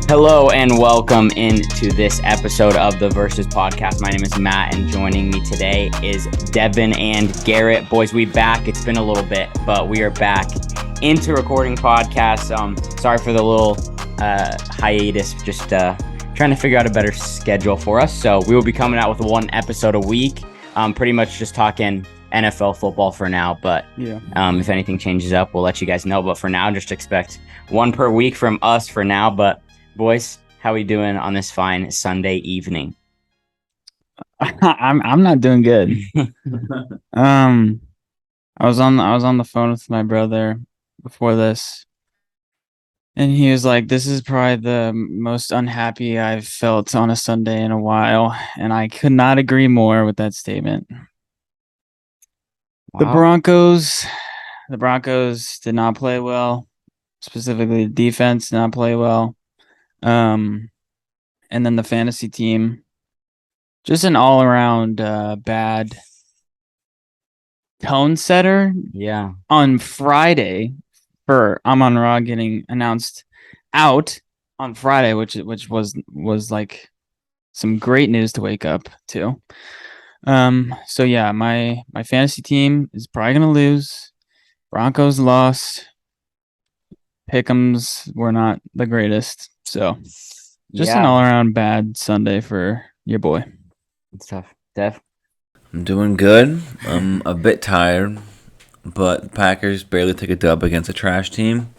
Hello and welcome into this episode of the Versus Podcast. My name is Matt, and joining me today is Devin and Garrett. Boys, we back. It's been a little bit, but we are back into recording podcasts. Sorry for the little hiatus. Just trying to figure out a better schedule for us. So we will be coming out with one episode a week. Pretty much just talking NFL football for now. But if anything changes up, we'll let you guys know. But for now, just expect one per week from us for now. But boys, how we doing on this fine Sunday evening? I'm not doing good. I was on the phone with my brother before this, and he was like, "This is probably the most unhappy I've felt on a Sunday in a while," and I could not agree more with that statement. Wow. The Broncos did not play well. Specifically, the defense did not play well. And then the fantasy team, just an all-around bad tone setter. Yeah. On Friday, for Amon-Ra getting announced out on Friday, which was like some great news to wake up to. So yeah, my fantasy team is probably gonna lose. Broncos lost. Pick'ems were not the greatest. So just an all-around bad Sunday for your boy. It's tough. Dev? I'm doing good. I'm a bit tired, but the Packers barely took a dub against a trash team.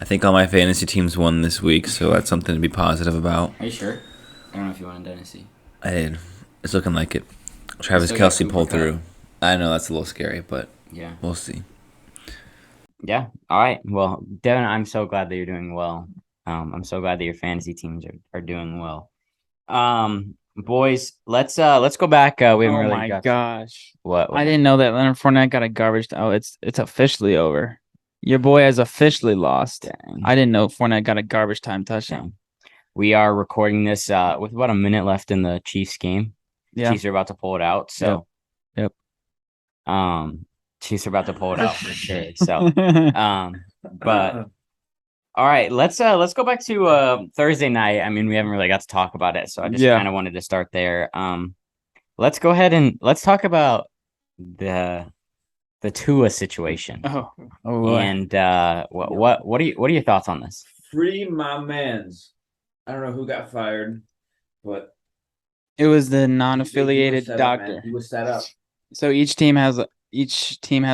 I think all my fantasy teams won this week, so that's something to be positive about. Are you sure? I don't know if you won in Dynasty. I did. It's looking like it. Travis Kelce pulled through. I know that's a little scary, but yeah, we'll see. Yeah. All right. Well, Devin, I'm so glad that you're doing well. I'm so glad that your fantasy teams are doing well. Boys, let's go back. We haven't really. Oh my gosh! What? I didn't know that Leonard Fournette got a garbage. Oh, it's officially over. Your boy has officially lost. Dang. I didn't know Fournette got a garbage time touchdown. Dang. We are recording this with about a minute left in the Chiefs game. Yeah. Chiefs are about to pull it out. So. Yep. Chiefs are about to pull it out for sure. So, but all right, let's go back to Thursday night. I mean, we haven't really got to talk about it, so I just kind of wanted to start there. Let's go ahead and let's talk about the Tua situation. Oh and what are your thoughts on this? Free my mans. I don't know who got fired, but it was the non-affiliated doctor. He was set up. So each team has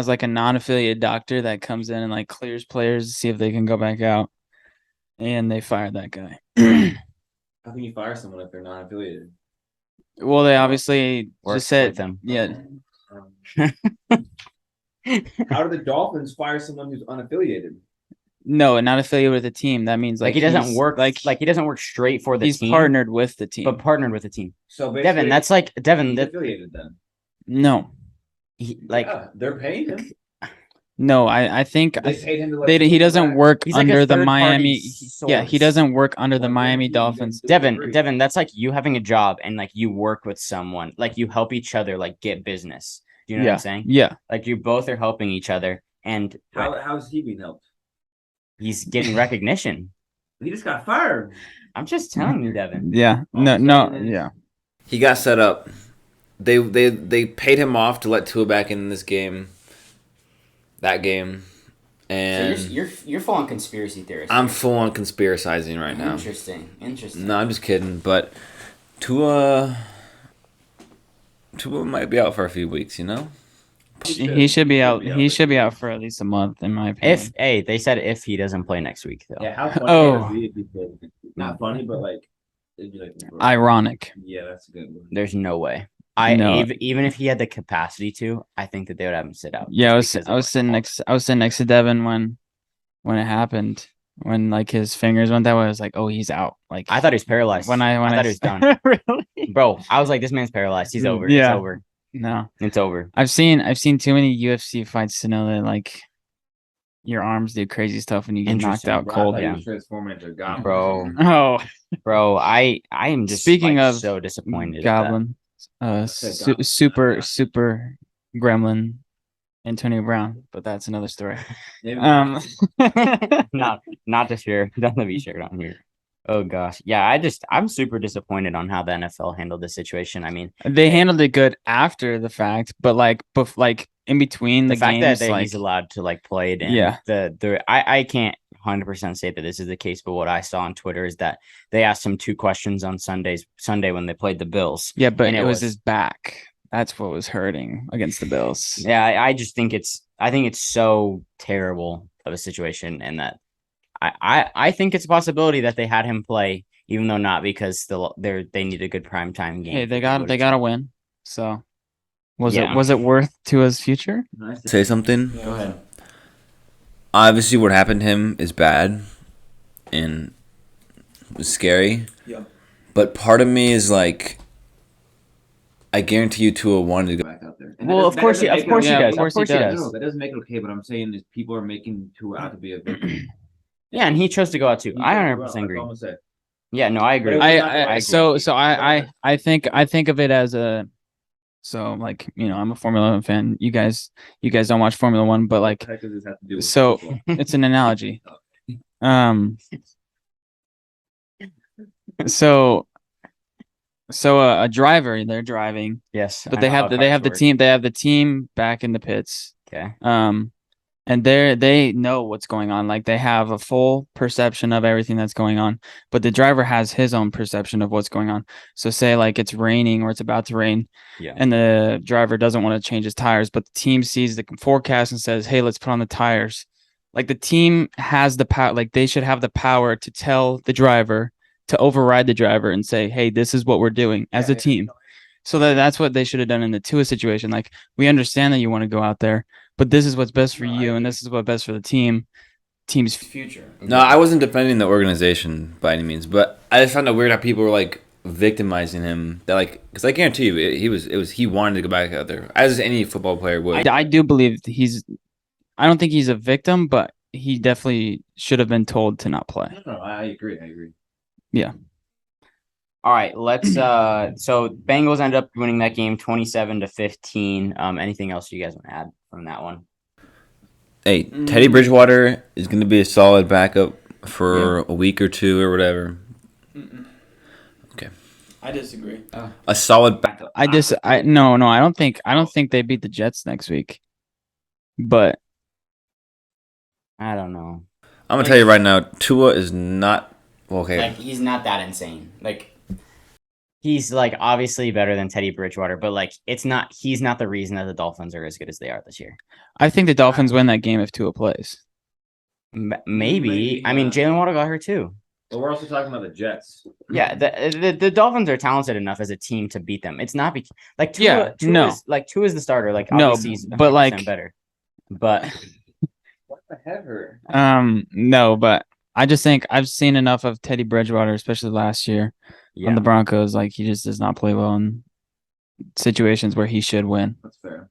like a non-affiliated doctor that comes in and like clears players to see if they can go back out, and they fired that guy. How can you fire someone if they're non-affiliated? Well, they obviously just said them. Yeah. How do the Dolphins fire someone who's unaffiliated? No, not affiliated with the team. That means like he doesn't work like he doesn't work straight for the team. He's partnered with the team. But partnered with the team. So Devin, that's like Devin. He's affiliated then. No. They're paying him. No, I think they paid him to he doesn't work under like the Miami. Yeah, he doesn't work under the Miami Dolphins. Devin, that's like you having a job and like you work with someone, like you help each other, like get business. Do you know what I'm saying? Yeah. Like you both are helping each other, and how's he being helped? He's getting recognition. He just got fired. I'm just telling you, Devin. Yeah. No. Yeah. He got set up. They paid him off to let Tua back in this game. That game. And so you're full on conspiracy theorist. I'm full on conspiracizing right now. Interesting. No, I'm just kidding. But Tua might be out for a few weeks. You know. He should be out. He should be out for at least a month, in my opinion. They said if he doesn't play next week, though. Yeah, how funny would it be if he played? Not funny, but like it'd be like ironic. Yeah, that's a good one. There's no way. Even if he had the capacity to, I think that they would have him sit out. Yeah, I was sitting next to Devin when it happened. When like his fingers went that way, I was like, "Oh, he's out." Like I thought he was paralyzed. When I thought he was done. Really, bro? I was like, "This man's paralyzed. He's over. Yeah. It's over." No, it's over. I've seen too many UFC fights to know that like your arms do crazy stuff when you get knocked out cold. Yeah, bro. Oh, bro, I am just speaking of so disappointed. Goblin, super gremlin, Antonio Brown, but that's another story. Not to share. Don't be shared on here. Oh gosh. Yeah, I'm super disappointed on how the NFL handled the situation. I mean, They handled it good after the fact, but like in between the the fact games, that like he's allowed to like play it in yeah, I can't 100% say that this is the case, but what I saw on Twitter is that they asked him two questions on Sunday when they played the Bills. yeah, but And it was his back. That's what was hurting against the Bills. yeah, I just think it's so terrible of a situation, and that I think it's a possibility that they had him play, even though not because they need a good primetime game. Hey, to they got to win. So Yeah. was it worth Tua's future? Say something. Go ahead. Obviously, what happened to him is bad and was scary. Yeah. But part of me is like, I guarantee you Tua wanted to go. Back out there. Well, of course he does. Yeah, Of course he does. No, that doesn't make it okay. But I'm saying is people are making Tua out to be a victim. Yeah, and he chose to go out too. He I chose to 100% go out, that's agree. all I'm gonna say. Yeah, no, I agree. But it was not the I right so decision. I think of it as a like I'm a Formula One fan. You guys don't watch Formula One, but What like the heck does this have to do with so football? it's an analogy. Um, so a driver, they're driving, Yes, but I know how they have cars the work. they have the team back in the pits. Okay. And they know what's going on. Like they have a full perception of everything that's going on, but the driver has his own perception of what's going on. So say like it's raining or it's about to rain, Yeah. and the driver doesn't want to change his tires, but the team sees the forecast and says, "Hey, let's put on the tires." Like the team has the power, like they should have the power to tell the driver to override the driver and say, "Hey, this is what we're doing as a team." So that's what they should have done in the Tua situation. Like we understand that you want to go out there, but this is what's best for you, and this is what's best for the team's future. No, I wasn't defending the organization by any means, but I just found it weird how people were like victimizing him. That like, because I guarantee you, he wanted to go back out there as any football player would. I do believe I don't think he's a victim, but he definitely should have been told to not play. No, I agree. I agree. Yeah. All right, let's so Bengals end up winning that game 27-15. Anything else you guys want to add from that one? Hey, Teddy Bridgewater is going to be a solid backup for a week or two or whatever. Okay, I disagree. a solid backup. I don't think they beat the Jets next week. But I don't know. I'm gonna tell you right now, Tua is not okay. Like he's not that insane. Like he's like obviously better than Teddy Bridgewater, but like he's not the reason that the Dolphins are as good as they are this year. I think the Dolphins win that game if Tua plays. Maybe. I mean, Jalen Waddle got hurt too. But we're also talking about the Jets. Yeah, the Dolphins are talented enough as a team to beat them. It's not like Tua, Yeah, no. Tua is the starter. Like No, obviously he's but 100% like better. But What the heck hurt? No, but I just think I've seen enough of Teddy Bridgewater, especially last year on the Broncos. Like he just does not play well in situations where he should win. That's fair.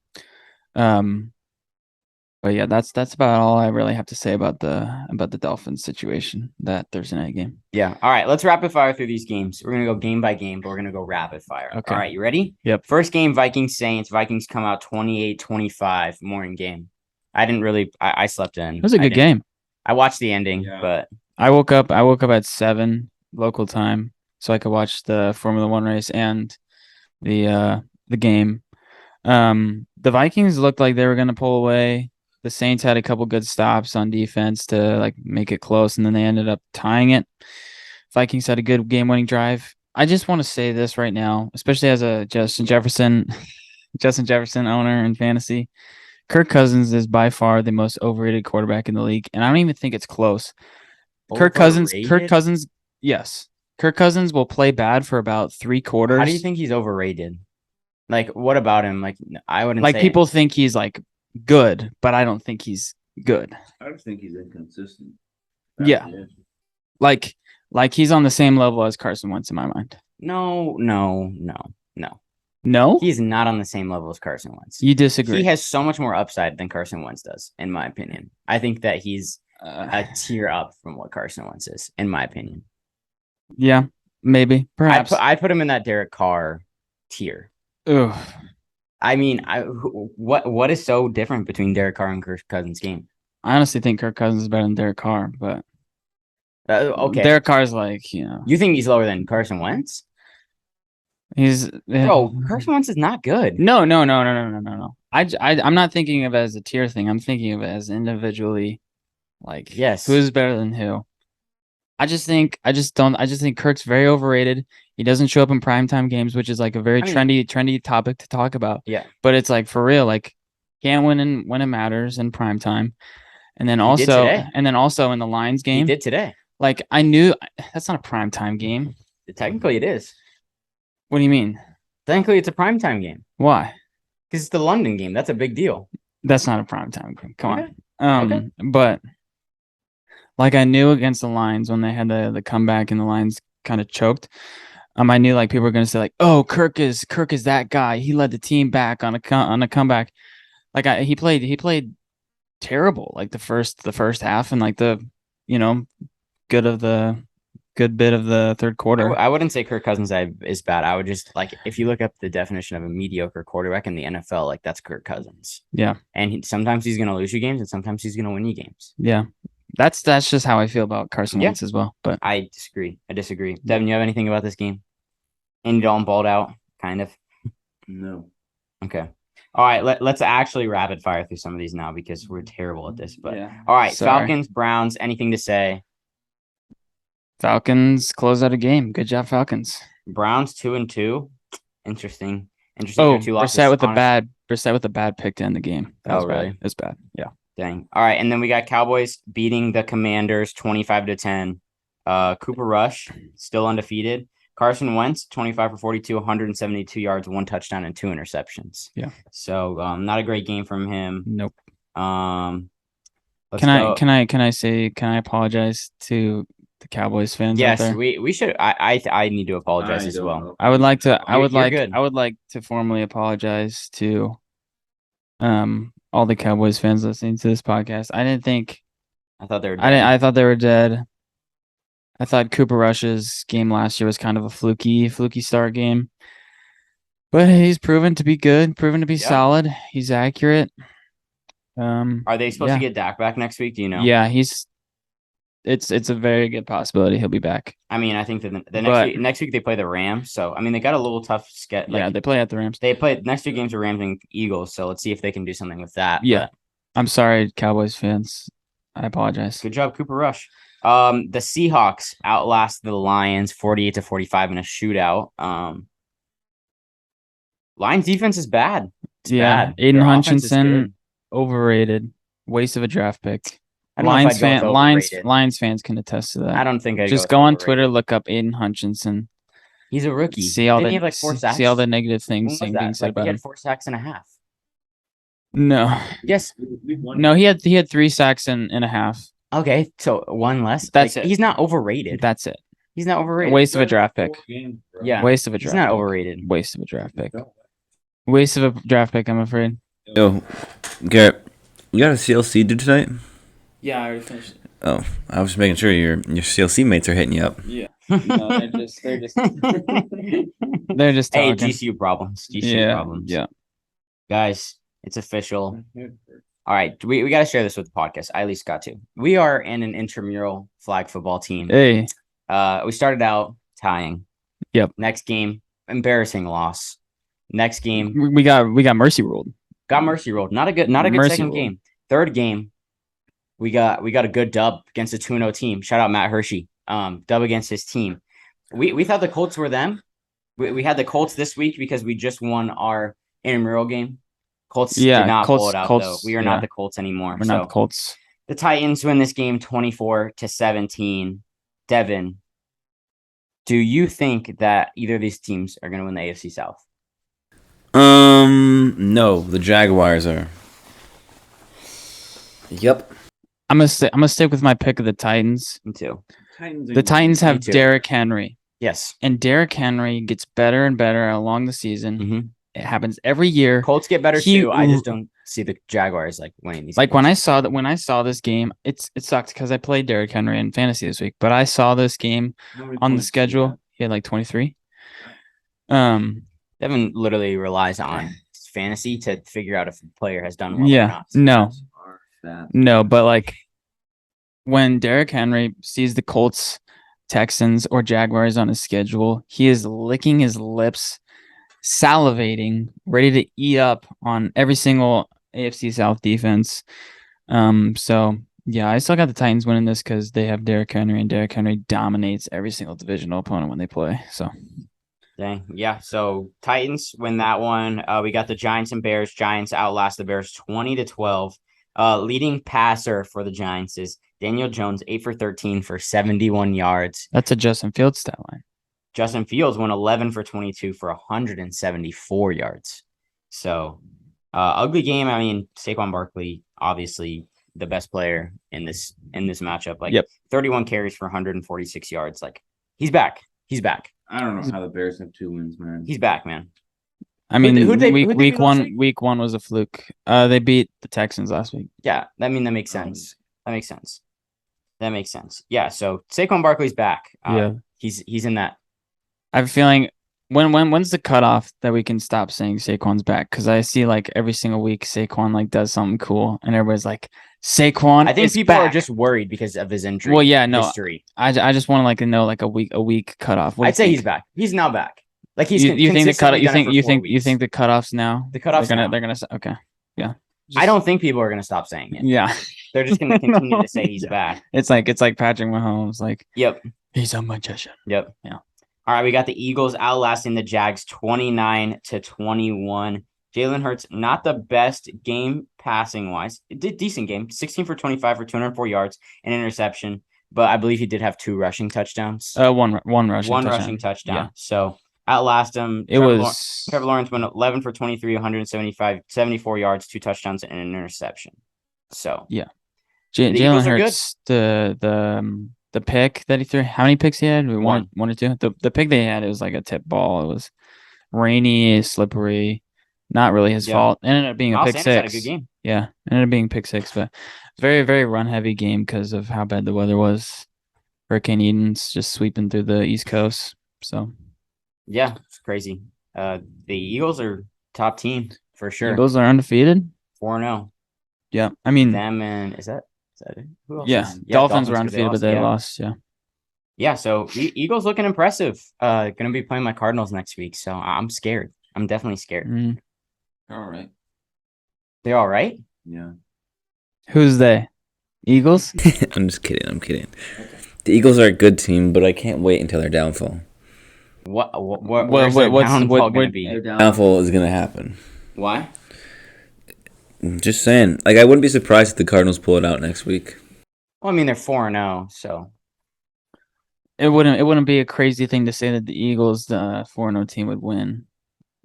But yeah, that's about all I really have to say about the Dolphins situation, that Thursday night game. Yeah. All right. Let's rapid fire through these games. We're gonna go game by game, but we're gonna go rapid fire. Okay. All right. You ready? Yep. First game, Vikings Saints. Vikings come out 28-25 morning game. I slept in. It was a good game. I watched the ending, Yeah. but I woke up at 7 local time so I could watch the Formula One race and the game. The Vikings looked like they were gonna pull away. The Saints had a couple good stops on defense to like make it close, and then they ended up tying it. Vikings had a good game-winning drive. I just want to say this right now, especially as a Justin Jefferson owner in fantasy. Kirk Cousins is by far the most overrated quarterback in the league, and I don't even think it's close. Kirk Cousins, yes. Kirk Cousins will play bad for about 3 quarters. How do you think he's overrated? Like, what about him? Like, I wouldn't like say people think he's like good, but I don't think he's good. I just think he's inconsistent. Yeah. Like he's on the same level as Carson Wentz in my mind. No. No? He's not on the same level as Carson Wentz. You disagree? He has so much more upside than Carson Wentz does, in my opinion. I think that he's a tier up from what Carson Wentz is, in my opinion. Yeah, maybe, perhaps. I put him in that Derek Carr tier. Ugh. I mean, what is so different between Derek Carr and Kirk Cousins' game? I honestly think Kirk Cousins is better than Derek Carr, but Okay. Derek Carr's You think he's lower than Carson Wentz? he's Bro, Carson Wentz is not good. No. I'm not thinking of it as a tier thing. I'm thinking of it as individually, like, Yes. who's better than who. I just think Kirk's very overrated. He doesn't show up in primetime games, which is like a very trendy topic to talk about. Yeah. But it's like, for real, like, can't win when it matters in primetime. And then He did today. also in the Lions He game. did today. Like, I knew that's not a primetime game. Technically, it is. What do you mean? Technically, it's a primetime game Why? because it's the London game. That's a big deal. That's not a primetime game. Come Okay. on. Okay. But like, I knew against the Lions when they had the comeback and the Lions kind of choked. I knew like people were going to say like, "Oh, Kirk is that guy. He led the team back on a comeback." Like, he played terrible like the first half and like the good bit of the third quarter. I wouldn't say Kirk Cousins is bad. I would just like if you look up the definition of a mediocre quarterback in the NFL, like that's Kirk Cousins. Yeah, and sometimes he's going to lose you games, and sometimes he's going to win you games. Yeah, that's just how I feel about Carson Wentz as well. But I disagree. Devin, you have anything about this game? Ended all balled out, kind of. No. Okay. All right, let's actually rapid fire through some of these now because we're terrible at this. But yeah. All right, Sorry. Falcons, Browns, anything to say? Falcons close out a game. Good job, Falcons. Browns 2-2. Interesting. Oh, Two losses. Brissett with a bad pick to end the game. That was really? Bad. It's bad. Yeah. Dang. All right, and then we got Cowboys beating the Commanders 25-10. Cooper Rush still undefeated. Carson Wentz 25 for 42, 172 yards, 1 touchdown, and 2 interceptions. Yeah. So not a great game from him. Nope. Can I apologize to the Cowboys fans out there? Yes, we should. I need to apologize as well. I would like to. I would good. like to formally apologize to all the Cowboys fans listening to this podcast. I thought they were dead. I thought they were dead. I thought Cooper Rush's game last year was kind of a fluky start game. But he's proven to be good, proven to be solid. He's accurate. Are they supposed to get Dak back next week? Do you know? Yeah, it's a very good possibility he'll be back. I mean, I think that the next week they play the Rams. So I mean, they got a little tough schedule. They play at the Rams. They play next 2 games are Rams and Eagles. So let's see if they can do something with that. Yeah, I'm sorry, Cowboys fans. I apologize. Good job, Cooper Rush. The Seahawks outlasted the Lions 48-45 in a shootout. Lions defense is bad. It's bad. Aiden Hutchinson, overrated. Waste of a draft pick. Lions fans can attest to that. I don't think I just go on Twitter, look up Aiden Hutchinson. He's a rookie. See all the 4 sacks? See all the negative things being said about him. He had 4 sacks and a half. No. Yes. No, he had 3 sacks and a half. Okay, so 1 less. That's it. He's not overrated. That's it. He's not overrated. Waste of a draft pick. Yeah. Waste of a draft. He's not pick. overrated. Waste of a draft pick. Waste of a draft pick, I'm afraid. Yo, Garrett, you got a CLC due tonight? Yeah, I already finished it. Oh, I was just making sure your CLC mates are hitting you up. Yeah. No, they're just they're just talking. Hey, GCU problems. Problems. Yeah. Guys, it's official. All right, we got to share this with the podcast. I at least got to. We are in an intramural flag football team. Hey. We started out tying. Yep. Next game, embarrassing loss. Next game, we got mercy ruled. Got mercy ruled. Not a good second game. Third game, we got a good dub against a 2-0 team. Shout out Matt Hershey. Dub against his team. We thought the Colts were them. We had the Colts this week because we just won our intramural game. Colts did not pull it out, though. We are not the Colts anymore. We're not the Colts. The Titans win this game 24-17. Devin, do you think that either of these teams are going to win the AFC South? No, the Jaguars are. Yep. I'm gonna stick with my pick of the Titans. Me too. The Titans have Derrick Henry. Yes. And Derrick Henry gets better and better along the season. Mm-hmm. It happens every year. Colts get better too. I just don't see the Jaguars winning these. When I saw this game, it sucked because I played Derrick Henry in fantasy this week. But I saw this game on the schedule. He had 23. Devin literally relies on fantasy to figure out if a player has done well or not. No, but when Derrick Henry sees the Colts, Texans, or Jaguars on his schedule, he is licking his lips, salivating, ready to eat up on every single AFC South defense. So yeah, I still got the Titans winning this because they have Derrick Henry, and Derrick Henry dominates every single divisional opponent when they play. So Dang. Yeah. So Titans win that one. We got the Giants and Bears. Giants outlast the Bears 20-12. Leading passer for the Giants is Daniel Jones, 8 for 13 for 71 yards. that's a Justin Fields stat line. Justin Fields went 11 for 22 for 174 yards. So ugly game. I mean, Saquon Barkley, obviously the best player in this matchup. Like Yep. 31 carries for 146 yards. Like he's back. He's back. I don't know how the Bears have 2 wins, man. He's back, man. I mean, who'd they beat week last one, week? week one was a fluke. They beat the Texans last week. Yeah, I mean that makes sense. That makes sense. Yeah, so Saquon Barkley's back. Yeah. He's in that. I have a feeling when's the cutoff that we can stop saying Saquon's back? Because I see like every single week Saquon like does something cool, and everybody's like Saquon. I think is people back. are just worried because of his injury. Well, yeah, no, history. I just want to like know like a week cutoff. What do I'd you say think? he's back. He's now back. Like he's you think the cutoff? consistently done it for 4 You weeks. think the cutoff's now? The cutoff's now. They're gonna okay. Yeah. I don't think people are gonna stop saying it. Yeah. They're just gonna continue to say he's back. It's like Patrick Mahomes. Like Yep. he's a magician. Yep. Yeah. All right, we got the Eagles outlasting the Jags 29-21. Jalen Hurts, not the best game passing wise. It did decent game. 16 for 25 for 204 yards and interception. But I believe he did have 2 rushing touchdowns. One rushing One touchdown. rushing touchdown. Yeah. So outlast him. Trevor Lawrence went 11 for 23, 74 yards, 2 touchdowns, and an interception. So yeah. The Jalen Eagles are Hurts, the pick that he threw. How many picks he had? One or two. The pick they had, it was like a tip ball. It was rainy, slippery. Not really his fault. It ended up being a Miles pick Sanders six. had a good game. Yeah, ended up being pick six, but very, very run heavy game because of how bad the weather was. Hurricane Eden's just sweeping through the East Coast. So yeah, it's crazy. The Eagles are top team for sure. Eagles are undefeated. 4-0. Yeah, I mean Them and is that it? Who else? Yeah, Dolphins were undefeated, but they lost. Yeah. Yeah, so Eagles looking impressive. Gonna be playing my Cardinals next week, so I'm scared. I'm definitely scared. All right. They're all right. Yeah. Who's they? Eagles? I'm just kidding. Okay. The Eagles are a good team, but I can't wait until their downfall. Where's their downfall gonna be? Their downfall is going to happen. Why? Just saying. Like, I wouldn't be surprised if the Cardinals pull it out next week. Well, I mean they're 4-0, so It wouldn't be a crazy thing to say that the Eagles, the 4-0 team, would win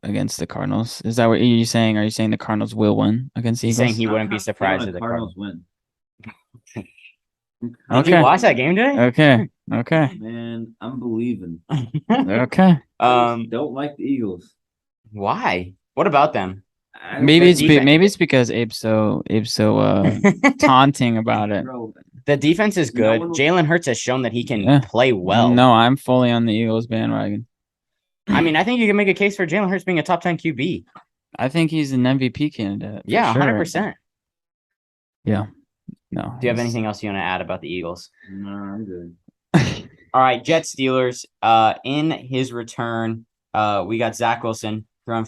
against the Cardinals. Is that what you're saying? Are you saying the Cardinals will win against the he's Eagles? saying he wouldn't be surprised if the Cardinals win. Did you watch that game today? Okay. Man, I'm believing. Okay. Don't like the Eagles. Why? What about them? Maybe it's because Abe's so taunting about it. Bro, The defense is good. Jalen Hurts has shown that he can play well. No, I'm fully on the Eagles bandwagon. I mean, I think you can make a case for Jalen Hurts being a top 10 QB. I think he's an MVP candidate. Yeah, sure. 100%. Yeah. No. Do you have anything else you want to add about the Eagles? no, I'm good. All right, Jets Steelers. In his return, we got Zach Wilson going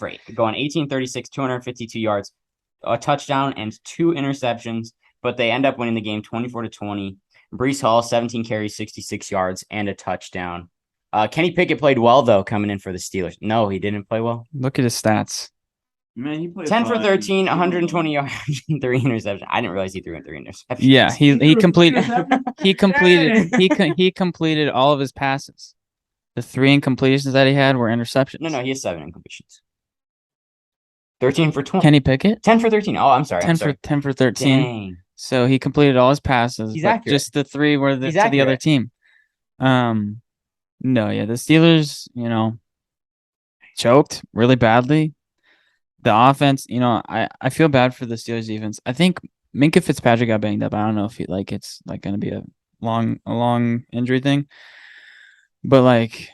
18-36, 252 yards, a touchdown, and 2 interceptions. But they end up winning the game 24-20. Breece Hall, 17 carries, 66 yards, and a touchdown. Kenny Pickett played well, though, coming in for the Steelers. No, he didn't play well. Look at his stats. Man, he played 10 for fine. 13, 120 yards, 3 interceptions. I didn't realize he threw in 3 interceptions. Yeah, he completed all of his passes. The 3 incompletions that he had were interceptions. No, he has 7 incompletions. 13 for 20. Kenny Pickett? 10 for 13. Oh, I'm sorry. 10 for 13. Dang. So he completed all his passes. He's but accurate. Just the 3 were to the other accurate. team. No, yeah, the Steelers, choked really badly. The offense, I feel bad for the Steelers defense. I think Minkah Fitzpatrick got banged up. I don't know if it's like going to be a long injury thing, but like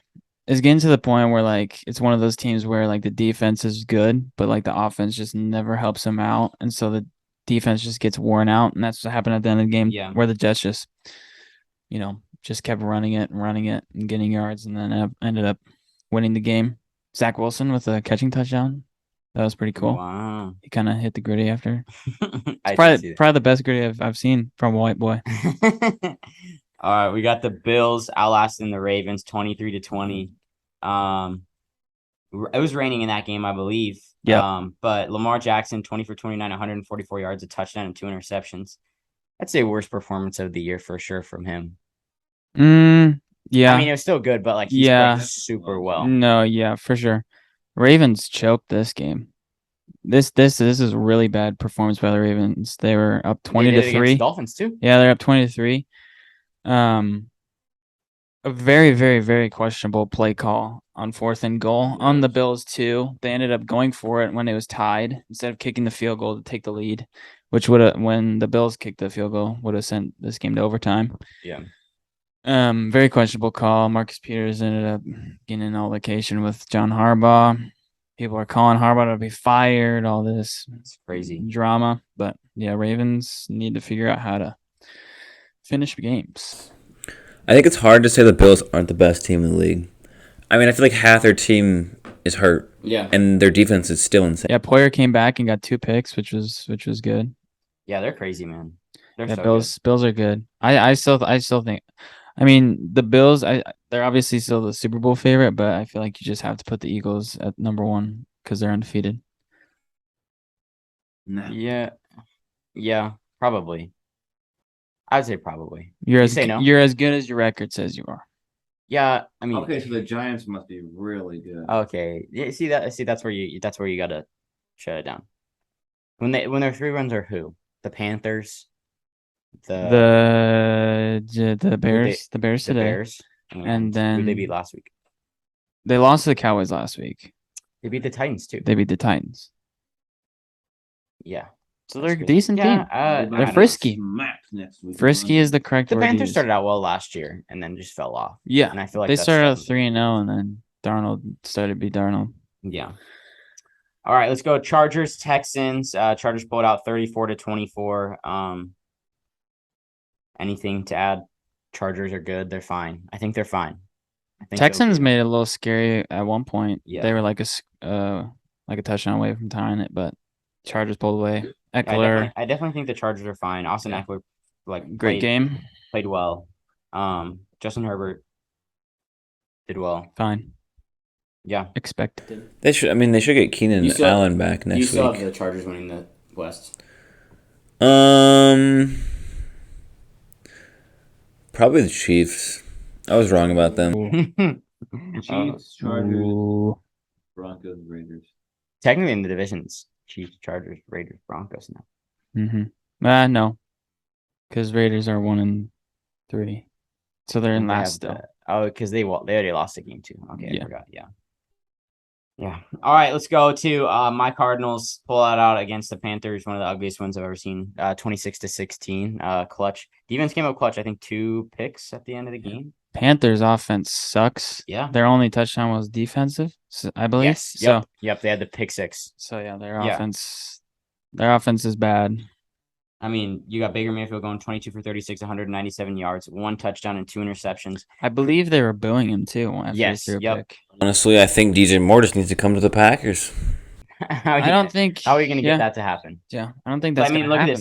it's getting to the point where like it's one of those teams where like the defense is good, but like the offense just never helps them out, and so defense just gets worn out, and that's what happened at the end of the game. Yeah. Where the Jets just kept running it and getting yards, and then ended up winning the game. Zach Wilson with a catching touchdown. That was pretty cool. Wow. He kind of hit the gritty after. I It's did see probably the best gritty I've seen from a white boy. that. All right, we got the Bills outlasting the Ravens 23-20. It was raining in that game, I believe. Yep. But Lamar Jackson, 20 for 29, 144 yards, a touchdown, and 2 interceptions. I'd say worst performance of the year for sure from him. Yeah. I mean, it was still good, but like he played super well. No, yeah, for sure. Ravens choked this game. This is a really bad performance by the Ravens. They were up 20 They did to it 3. against the Dolphins too. Yeah, they're up 20 to 3. A very, very, very questionable play call on 4th and goal on the Bills too. They ended up going for it when it was tied instead of kicking the field goal to take the lead, which would have, when the Bills kicked the field goal, would have sent this game to overtime. Yeah. Very questionable call. Marcus Peters ended up getting an altercation with John Harbaugh. People are calling Harbaugh to be fired, all this It's crazy drama. But yeah, Ravens need to figure out how to finish games. I think it's hard to say the Bills aren't the best team in the league. I mean, I feel like half their team is hurt. Yeah. And their defense is still insane. Yeah, Poyer came back and got 2 picks, which was good. Yeah, they're crazy, man. They're Yeah, so Bills are good. I still think, I mean, the Bills, they're obviously still the Super Bowl favorite, but I feel like you just have to put the Eagles at number 1 because they're undefeated. No. Yeah, probably. I would say probably. You're no? You're as good as your record says you are. Yeah, I mean. Okay, so the Giants must be really good. Okay, yeah. That's where you gotta shut it down. When their 3 runs are who? The Panthers, The Bears, the Bears the today, Bears, and then who they beat last week. They lost to the Cowboys last week. They beat the Titans too. They beat the Titans. Yeah. So they're a decent team. They're frisky. Next week. Frisky is the correct word. The Panthers started out well last year and then just fell off. Yeah, and I feel like they started out 3-0, and then Darnold started to be Darnold. Yeah. All right, let's go. Chargers, Texans. Chargers pulled out 34-24. Anything to add? Chargers are good. They're fine. I think they're fine. Texans made it a little scary at one point. Yeah. They were like a touchdown away from tying it, but Chargers pulled away. Eckler. I definitely think the Chargers are fine. Austin Eckler, great game. Played well. Justin Herbert did well. Fine. Yeah. Expected. They should get Keenan Allen back next week. You still have the Chargers winning the West. Probably the Chiefs. I was wrong about them. Chiefs, Chargers, Broncos, Raiders. Technically in the divisions, Chiefs, Chargers, Raiders, Broncos now. No, because Raiders are 1-3, so they're in last still. Because they already lost a game too. Okay, yeah. I forgot. Yeah. All right, let's go to my Cardinals pull out against the Panthers. One of the ugliest ones I've ever seen. 26-16. Clutch defense came up clutch. I think 2 picks at the end of the game. Panthers offense sucks. Yeah. Their only touchdown was defensive, I believe. Yes. Yep. They had the pick 6. So yeah, their offense is bad. I mean, you got Baker Mayfield going 22 for 36, 197 yards, 1 touchdown and 2 interceptions. I believe they were booing him too after he threw a pick. Honestly, I think DJ Moore just needs to come to the Packers. I don't think. How are you going to get that to happen? Yeah, I don't think that's. Look at this.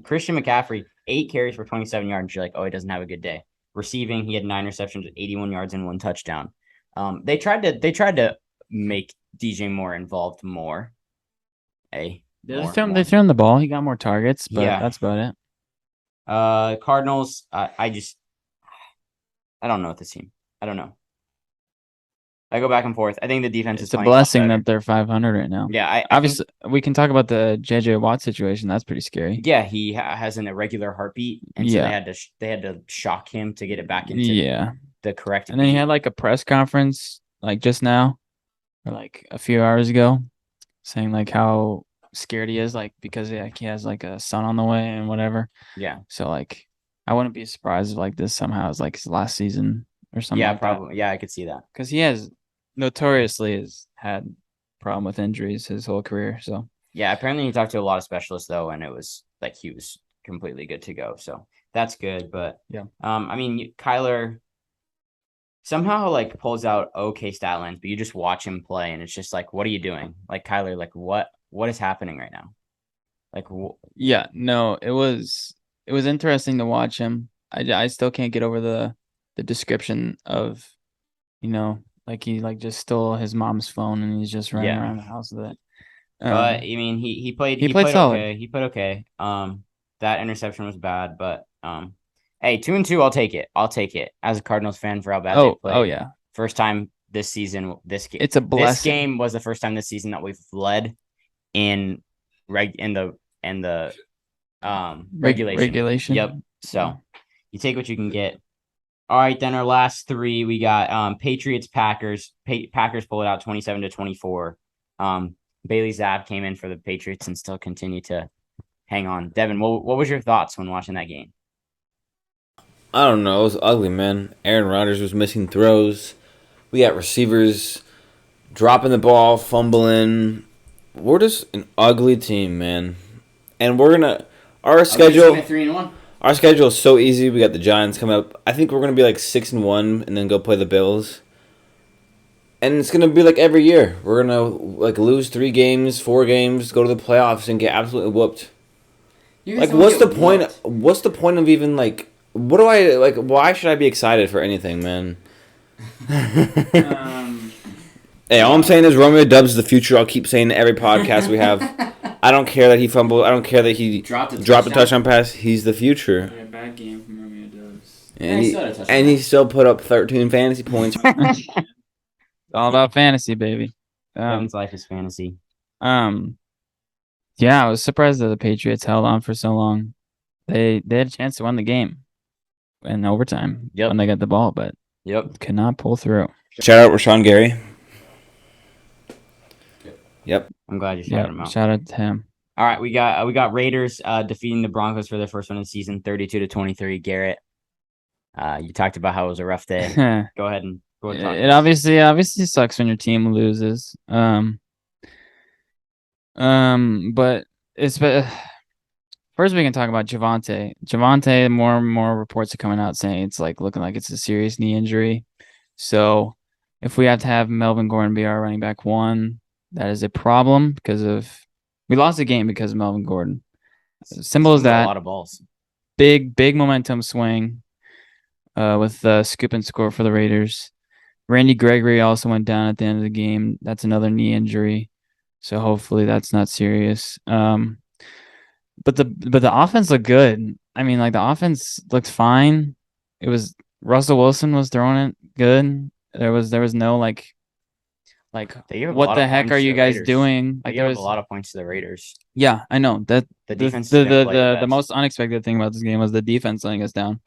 Christian McCaffrey, 8 carries for 27 yards. You're like, oh, he doesn't have a good day. Receiving, he had 9 receptions, 81 yards, and 1 touchdown. They tried to make DJ Moore involved more. They threw him the ball. He got more targets, but that's about it. Cardinals. I don't know with this team. I don't know. I go back and forth. I think the defense is. It's a blessing that they're 500 right now. Yeah, obviously we can talk about the JJ Watt situation. That's pretty scary. Yeah, he has an irregular heartbeat, and so they had to shock him to get it back into the correct. And then he had like a press conference like just now, or like a few hours ago, saying like how scared he is, like because he has like a son on the way and whatever. Yeah. So like I wouldn't be surprised if like this somehow is like his last season or something. Yeah, like probably. That. Yeah, I could see that because he has notoriously has had problem with injuries his whole career. So Yeah, apparently he talked to a lot of specialists though, and it was like he was completely good to go. So that's good. But Yeah. I mean, Kyler somehow like pulls out okay stat lines, but you just watch him play, and it's just like, what are you doing? Like Kyler, like what is happening right now? Like, Yeah, no, it was interesting to watch him. I still can't get over the description of, like he like just stole his mom's phone and he's just running Yeah. around the house with it. But I mean, he played he played solid. okay. He played okay. That interception was bad, but hey, 2-2, I'll take it. I'll take it as a Cardinals fan for how bad they played. Oh yeah, First time this season. This game. it's a blessing. This game was the first time this season that we've led in the regulation. Yep. So you take what you can get. All right, then our last three, we got Patriots, Packers. Packers pulled it out 27-24. Bailey Zapp came in for the Patriots and still continued to hang on. Devin, what was your thoughts when watching that game? I don't know. It was ugly, man. Aaron Rodgers was missing throws. We got receivers dropping the ball, fumbling. We're just an ugly team, man. And we're gonna our schedule. 3-1. Our schedule is so easy. We got the Giants coming up. I think we're gonna be like 6-1, and then go play the Bills. And it's gonna be like every year. We're gonna like lose 3 games, 4 games, go to the playoffs, and get absolutely whooped. Like, what's the point? What's the point of even like? What do I like? Why should I be excited for anything, man? Hey, all I'm saying is Romeo Dubs the future. I'll keep saying it every podcast we have. I don't care that he fumbled. I don't care that he dropped a touchdown pass. He's the future. Yeah, bad game from Romeo Dubs. And he still put up 13 fantasy points. It's all about fantasy, baby. Devin's life is fantasy. Yeah, I was surprised that the Patriots held on for so long. They had a chance to win the game in overtime when they got the ball, but could not pull through. Shout out Rashawn Gary. Yep. I'm glad you shouted him out. Shout out to him. All right, we got Raiders defeating the Broncos for their first one of the season, 32-23. Garrett, you talked about how it was a rough day. Go ahead and talk. It obviously sucks when your team loses. But it's first we can talk about Javonte. Javonte, more and more reports are coming out saying it's like looking like it's a serious knee injury. So if we have to have Melvin Gordon be our running back 1, that is a problem because we lost the game because of Melvin Gordon. Simple as that. A lot of balls. Big momentum swing with the scoop and score for the Raiders. Randy Gregory also went down at the end of the game. That's another knee injury. So hopefully that's not serious. But the offense looked good. I mean, like the offense looked fine. It was Russell Wilson was throwing it good. There was no like what the heck are you guys doing? Like there was a lot of points to the Raiders. Yeah, I know that the defense. The most unexpected thing about this game was the defense letting us down.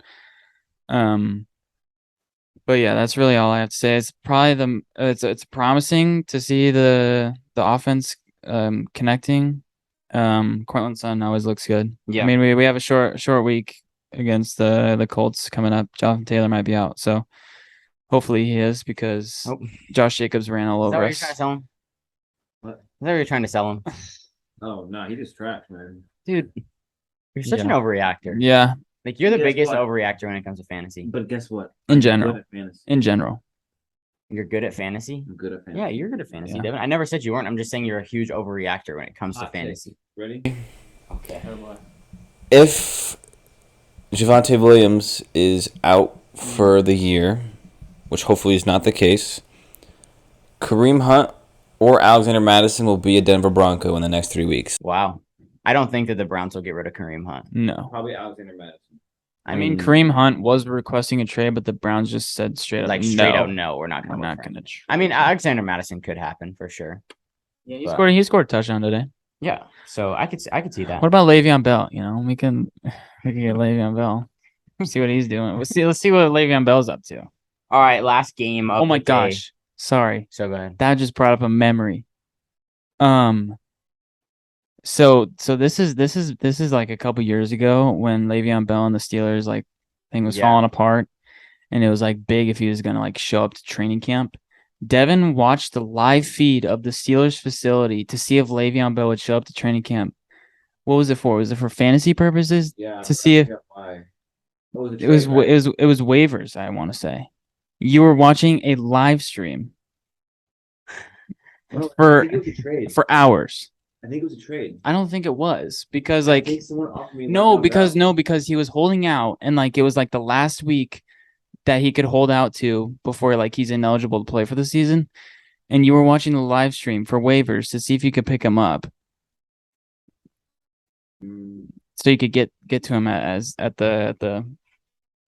But yeah, that's really all I have to say. It's probably it's promising to see the offense connecting. Cortland Sutton always looks good. Yeah, I mean we have a short week against the Colts coming up. Jonathan Taylor might be out, so hopefully he is because Josh Jacobs ran all over us. Is that what you're trying to sell him? Oh no, he just trapped, man. Dude, you're such an overreactor. Yeah. Like you're the biggest overreactor when it comes to fantasy. But guess what? In general. You're good at fantasy? I'm good at fantasy. Yeah, you're good at fantasy, Devin. I never said you weren't. I'm just saying you're a huge overreactor when it comes to fantasy. Ready? Okay. If Javonte Williams is out for the year, which hopefully is not the case, Kareem Hunt or Alexander Madison will be a Denver Bronco in the next 3 weeks. Wow. I don't think that the Browns will get rid of Kareem Hunt. No. Probably Alexander Madison. I mean, Kareem Hunt was requesting a trade, but the Browns just said straight up, no, we're not going to trade. I mean, Alexander Madison could happen for sure. Yeah, he scored a touchdown today. Yeah, so I could see that. What about Le'Veon Bell? You know, we can get Le'Veon Bell. See what he's doing. Let's see what Le'Veon Bell's up to. All right, last game. Oh my gosh, sorry. So go ahead. That just brought up a memory. So this is like a couple years ago when Le'Veon Bell and the Steelers thing was falling apart, and it was like big if he was gonna show up to training camp. Devin watched the live feed of the Steelers facility to see if Le'Veon Bell would show up to training camp. What was it for? Was it for fantasy purposes? Yeah. To see if why. What was it was waivers, I want to say. You were watching a live stream I for think it was a trade. for hours. I think it was a trade. I don't think it was because I think someone offered me because he was holding out and like it was like the last week that he could hold out to before like he's ineligible to play for the season. And you were watching the live stream for waivers to see if you could pick him up. So you could get to him at the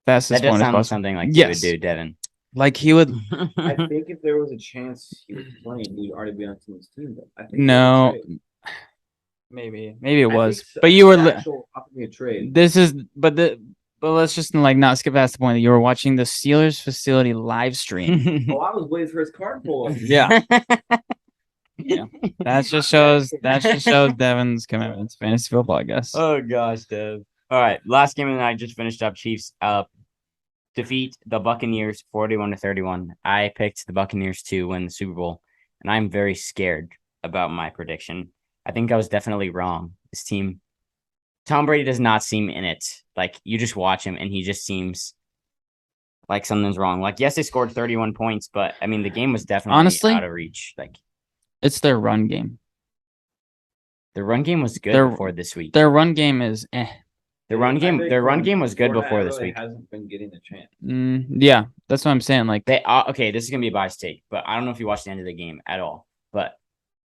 fastest That does point as sound like possible. something like Yes. you would do, Devin. Like he would. I think if there was a chance he was playing, he'd already be on someone's team. But I think No. it was a trade. Maybe it I was, think so. but you were. The actual offered me a trade. But let's just like not skip past the point that you were watching the Steelers facility live stream. Oh, I was waiting for his card pull. Yeah. Yeah. That just shows Devin's commitment to fantasy football, I guess. Oh gosh, Dev. All right, last game of the night just finished up. Chiefs defeat the Buccaneers 41-31. I picked the Buccaneers to win the Super Bowl, and I'm very scared about my prediction. I think I was definitely wrong. This team, Tom Brady does not seem in it. Like you just watch him, and he just seems like something's wrong. Like yes, they scored 31 points, but I mean the game was definitely Honestly, out of reach. Like it's their run game. the run game was good before this week. Their run game is Their run game was good before this week. Hasn't been getting a chance. Yeah, that's what I'm saying. Like they okay, this is gonna be a biased take, but I don't know if you watched the end of the game at all. But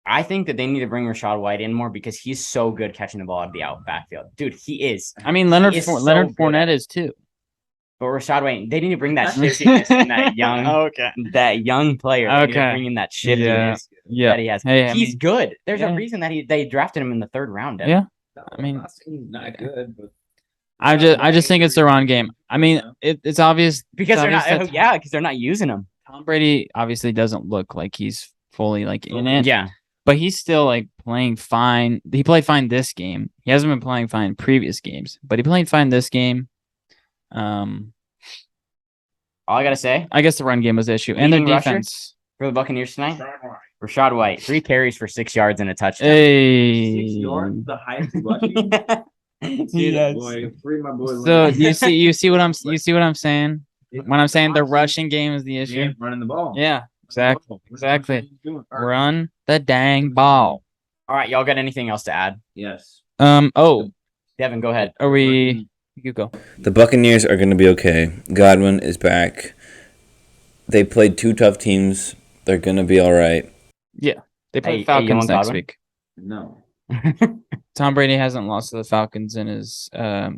I think that they need to bring Rachaad White in more because he's so good catching the ball out of the backfield. Dude, he is. I mean, Leonard Fournette is too. But Rachaad White, they need to bring that shiftiness in that young, that young player. They need to bring in that shiftiness that he has. Hey, he's good. There's a reason that they drafted him in the third round. Yeah, I mean, he's not good, but I just think it's the run game. I mean, it's obvious because they're not. Because they're not using him. Tom Brady obviously doesn't look like he's fully like in it. Yeah. But he's still like playing fine. He played fine this game. He hasn't been playing fine previous games, but he played fine this game. All I gotta say, I guess the run game was the issue, and their defense for the Buccaneers tonight. Rachaad White, 3 carries for 6 yards and a touchdown. Hey, 6 yards, the highest rushing. Boy, free my boy. So you see what I'm saying? When I'm saying the rushing game is the issue, running the ball. Yeah, exactly. Run the dang ball. All right, y'all got anything else to add? Yes. Oh, Devin, go ahead. Are we? You go. The Buccaneers are going to be okay. Godwin is back. They played 2 tough teams. They're going to be all right. Yeah, they play Falcons next week. No. Tom Brady hasn't lost to the Falcons in his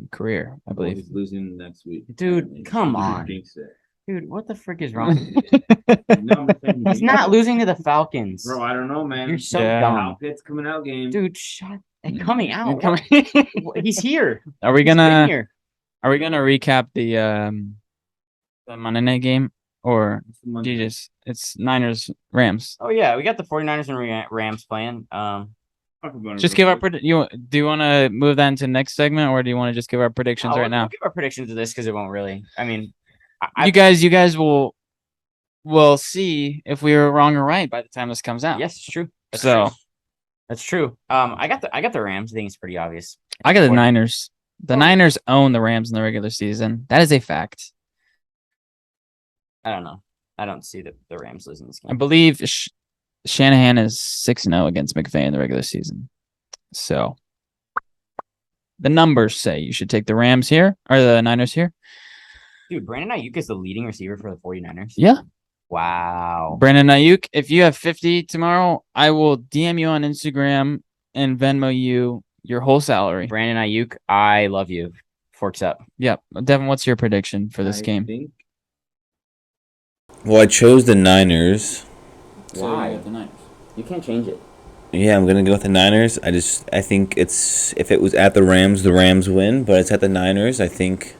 career, I believe. He's losing next week. Dude, come on. Dude, what the frick is wrong? He's not losing to the Falcons. Bro, I don't know, man. You're so dumb. Pitt's coming out game. Dude, coming out. He's here. Are we gonna recap the Monday night game, or do you just it's Niners Rams? Oh yeah, we got the 49ers and Rams playing. Just give our do you want to move that into the next segment, or do you want to just give our predictions right now? We'll give our predictions to this because it won't really. I mean, you guys will see if we were wrong or right by the time this comes out. Yes, it's true. That's true. I got the Rams. I think it's pretty obvious. I got the Niners. The Niners own the Rams in the regular season. That is a fact. I don't know. I don't see the Rams losing this game. I believe Shanahan is 6-0 against McVay in the regular season. So the numbers say you should take the Rams here or the Niners here. Dude, Brandon Ayuk is the leading receiver for the 49ers. Yeah. Wow. Brandon Ayuk, if you have 50 tomorrow, I will DM you on Instagram and Venmo you your whole salary. Brandon Ayuk, I love you. Forks up. Yep. Devin, what's your prediction for this game? Well, I chose the Niners. Why? The Niners. You can't change it. Yeah, I'm gonna go with the Niners. I think if it was at the Rams win, but it's at the Niners. I think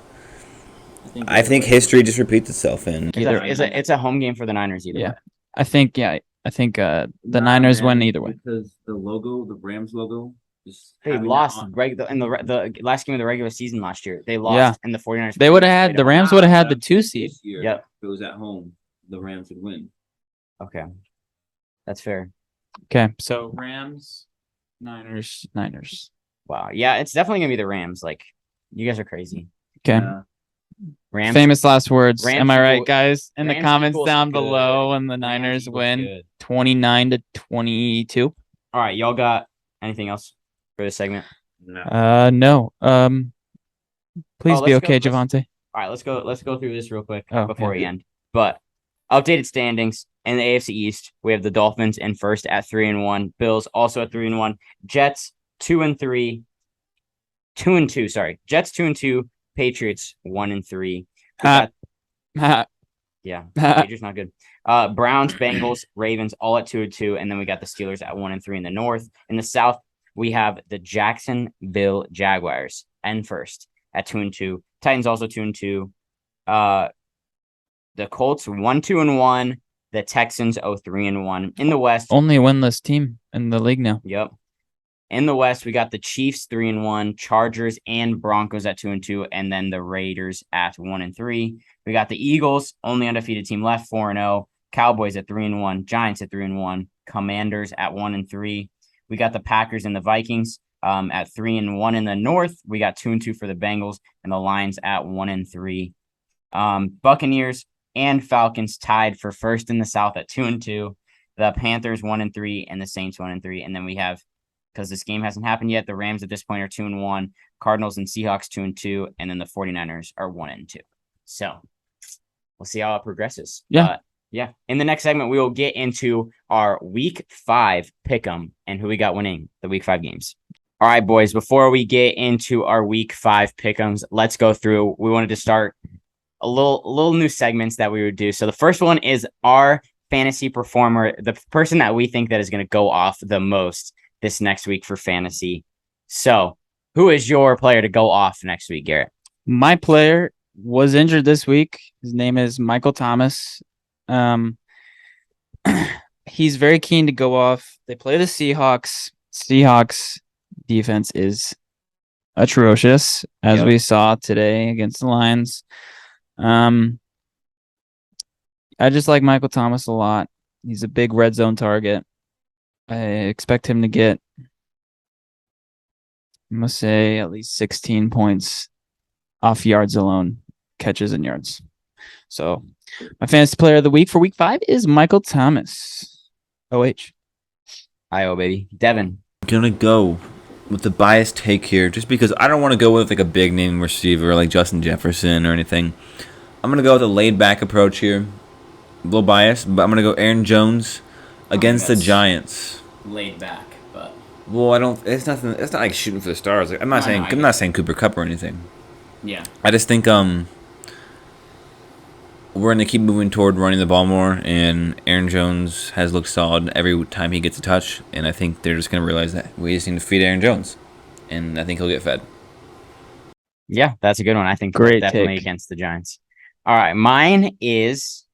history just repeats itself. It's a home game for the Niners either. Yeah, I think the Niners win either way. Because the Rams logo, they lost in the last game of the regular season last year. They lost, and the 49ers. The Rams would have had the 2 seed. Yep. If it was at home, the Rams would win. Okay. That's fair. Okay, so Rams, Niners. Wow. Yeah, it's definitely gonna be the Rams. Like, you guys are crazy. Okay. Rams. Famous last words. Rams Am I right, equal- guys? In the Rams comments equals down good. below, and the Rams Niners equals win good. 29-22. All right, y'all got anything else for this segment? No. Please be let's go- okay, let's- Javante. All right, let's go through this real quick Oh, before yeah. we end. But updated standings in the AFC East, we have the Dolphins in first at 3-1, Bills also at 3-1, Jets 2-3, 2-2. Sorry, Jets 2-2, Patriots 1-3. Yeah, Patriots not good. Browns, Bengals, Ravens all at 2-2, and then we got the Steelers at 1-3 in the North. In the South, we have the Jacksonville Jaguars in first at 2-2. Titans also 2-2. The Colts 1-2-1. The Texans 0-3-1. In the West, Only winless team in the league now. yep. In the West, we got the Chiefs 3-1, Chargers and Broncos at 2-2, and then the Raiders at 1-3. We got the Eagles, only undefeated team left, 4-0. Cowboys at 3-1, Giants at 3-1, Commanders at 1-3. We got the Packers and the Vikings at 3-1 in the North. We got 2-2 for the Bengals and the Lions at 1-3. Buccaneers and Falcons tied for first in the South at 2-2. The Panthers 1-3 and the Saints 1-3, and then we have, because this game hasn't happened yet, the Rams at this point are 2-1, Cardinals and Seahawks 2-2, and then the 49ers are 1-2. So we'll see how it progresses. Yeah. Yeah. In the next segment, we will get into our week 5 pick'em and who we got winning the week 5 games. All right, boys, before we get into our week 5 pick'ems, let's go through. We wanted to start a little new segments that we would do. So the first one is our fantasy performer, the person that we think that is going to go off the most this next week for fantasy. So who is your player to go off next week, Garrett? My player was injured this week. His name is Michael Thomas. He's very keen to go off. They play the Seahawks. Seahawks defense is atrocious, as we saw today against the Lions. I just like Michael Thomas a lot. He's a big red zone target. I expect him to get, I must say, at least 16 points off yards alone, catches and yards. So my fantasy player of the week for week 5 is Michael Thomas. OH. IO, baby. Devin. I'm going to go with the biased take here just because I don't want to go with like a big name receiver like Justin Jefferson or anything. I'm going to go with a laid-back approach here. A little biased, but I'm going to go Aaron Jones against the Giants. Laid back, but Well, I don't. It's nothing. It's not like shooting for the stars. Like, I'm not saying Cooper Kupp or anything. yeah. I just think we're gonna keep moving toward running the ball more, and Aaron Jones has looked solid every time he gets a touch, and I think they're just gonna realize that we just need to feed Aaron Jones, and I think he'll get fed. Yeah, that's a good one. I think Great definitely take. against the Giants. All right, mine is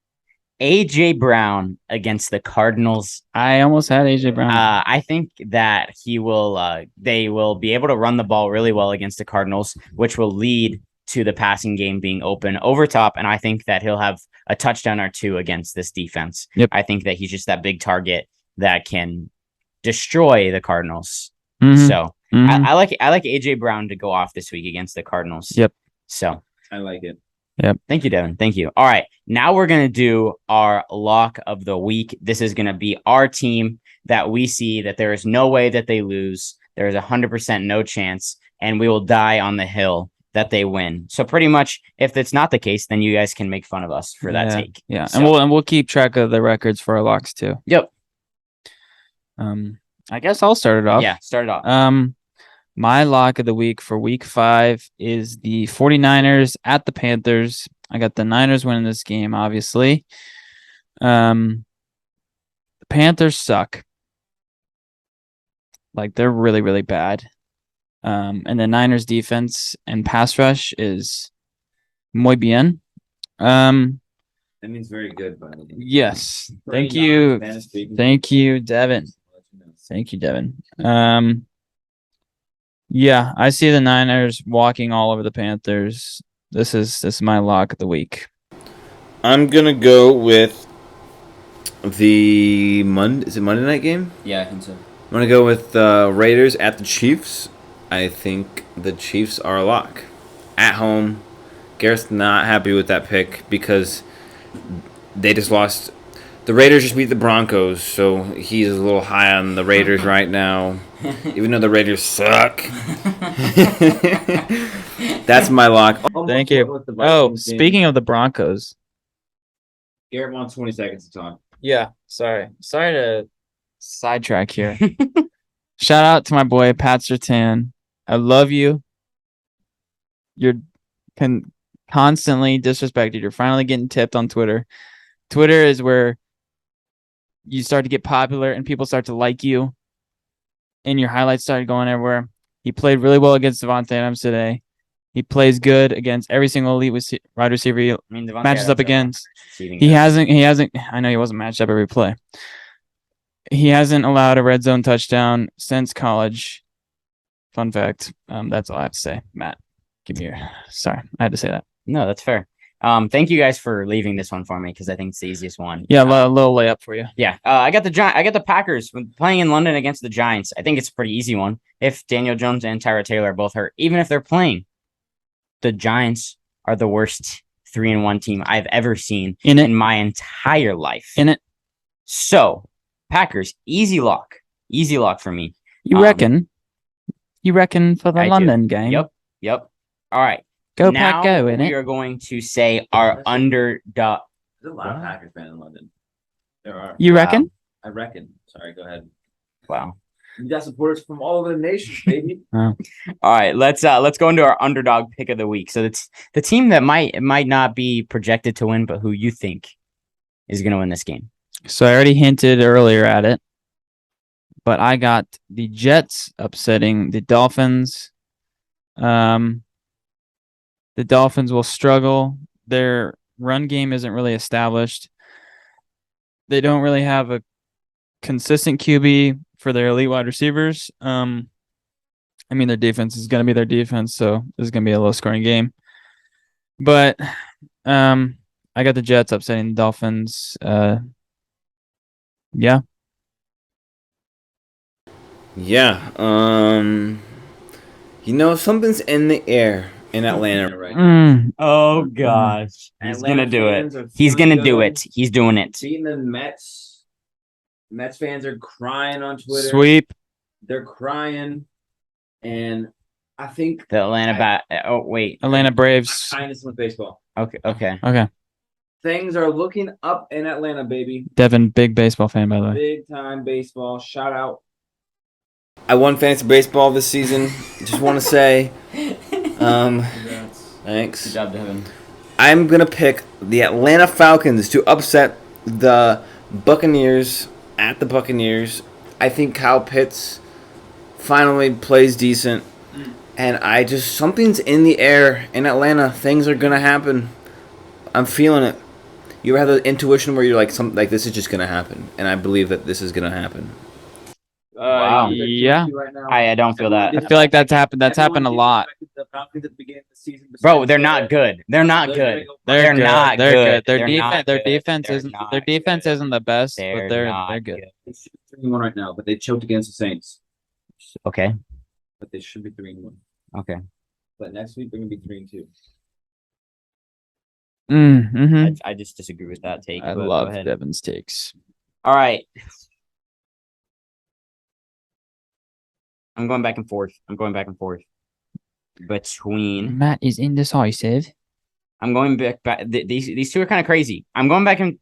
A.J. Brown against the Cardinals. I almost had AJ Brown. I think that he will. They will be able to run the ball really well against the Cardinals, which will lead to the passing game being open over top. And I think that he'll have a touchdown or two against this defense. Yep. I think that he's just that big target that can destroy the Cardinals. Mhm. So Mhm. I like AJ Brown to go off this week against the Cardinals. Yep. So I like it. thank you, Devin. Thank you. All right. Now we're going to do our lock of the week. This is going to be our team that we see that there is no way that they lose. There is 100% no chance, and we will die on the hill that they win. So pretty much, if it's not the case, then you guys can make fun of us for that take. Yeah, So- and we'll keep track of the records for our locks too. Yep. I guess I'll start it off. Yeah. Start it off. My lock of the week for week 5 is the 49ers at the Panthers. I got the Niners winning this game, obviously. The Panthers suck. Like, they're really, really bad. And the Niners defense and pass rush is muy bien. That means very good, by the way. Yes. Thank you. Thank you, Devin. Thank you, Devin. Yeah, I see the Niners walking all over the Panthers. This is my lock of the week. I'm gonna go with the Monday. Is it Monday night game? Yeah, I think so. I'm gonna go with Raiders at the Chiefs. I think the Chiefs are a lock at home. Garrett's not happy with that pick because they just lost. The Raiders just beat the Broncos, so he's a little high on the Raiders right now, even though the Raiders suck. That's my lock. Thank you. Oh, speaking of the Broncos. Garrett wants 20 seconds to talk. Yeah, sorry to sidetrack here. Shout out to my boy Pat Surtain. I love you. You're constantly disrespected. You're finally getting tipped on Twitter. Twitter is where you start to get popular and people start to like you. And your highlights started going everywhere. He played really well against Devontae Adams today. He plays good against every single elite wide receiver he matches up against. He hasn't. I know he wasn't matched up every play. He hasn't allowed a red zone touchdown since college. Fun fact. That's all I have to say. Matt, give me your. Sorry, I had to say that. No, that's fair. Thank you guys for leaving this one for me because I think it's the easiest one. Yeah, a little layup for you. Yeah, I got the Packers playing in London against the Giants. I think it's a pretty easy one. If Daniel Jones and Tyra Taylor are both hurt, even if they're playing, the Giants are the worst 3-1 team I've ever seen in my entire life. So, Packers, easy lock for me. You reckon? You reckon for the London game? Yep. All right. Go now Pack, go, innit? We are going to say our underdog. There's a lot of Packers fans in London. There are. You reckon? I reckon. Sorry, go ahead. Wow. You got supporters from all over the nation, baby. All right, let's go into our underdog pick of the week. So it's the team that might not be projected to win, but who you think is going to win this game. So I already hinted earlier at it, but I got the Jets upsetting the Dolphins. The Dolphins will struggle. Their run game isn't really established. They don't really have a consistent QB for their elite wide receivers. Their defense is going to be their defense, so this is going to be a low-scoring game. But I got the Jets upsetting the Dolphins. Yeah. Something's in the air in Atlanta right now. Oh gosh, he's gonna do it. He's gonna do it. He's doing it. Beating the Mets. Mets fans are crying on Twitter. Sweep. They're crying, and I think the Atlanta Braves. Kindness with baseball. Okay. Things are looking up in Atlanta, baby. Devin, big baseball fan, by the way. Big time baseball. Shout out. I won fantasy baseball this season. Just want to say, thanks. Good job, Devin. I'm gonna pick the Atlanta Falcons to upset the Buccaneers at the Buccaneers. I think Kyle Pitts finally plays decent, and something's in the air in Atlanta. Things are gonna happen. I'm feeling it. You ever have the intuition where you're like, this is just gonna happen, and I believe that this is gonna happen. Wow. Yeah. I don't feel that. I feel like that's happened. That's happened a lot. Bro, they're not good. They're not good. They're not good. Their defense isn't the best, but they're good. They should be 3-1 right now, but they choked against the Saints. Okay. But they should be 3-1. Okay. But next week they're gonna be 3-2. Mm-hmm. I just disagree with that take. I love Devin's takes. All right. I'm going back and forth between. Matt is indecisive. I'm going back. These two are kind of crazy. I'm going back and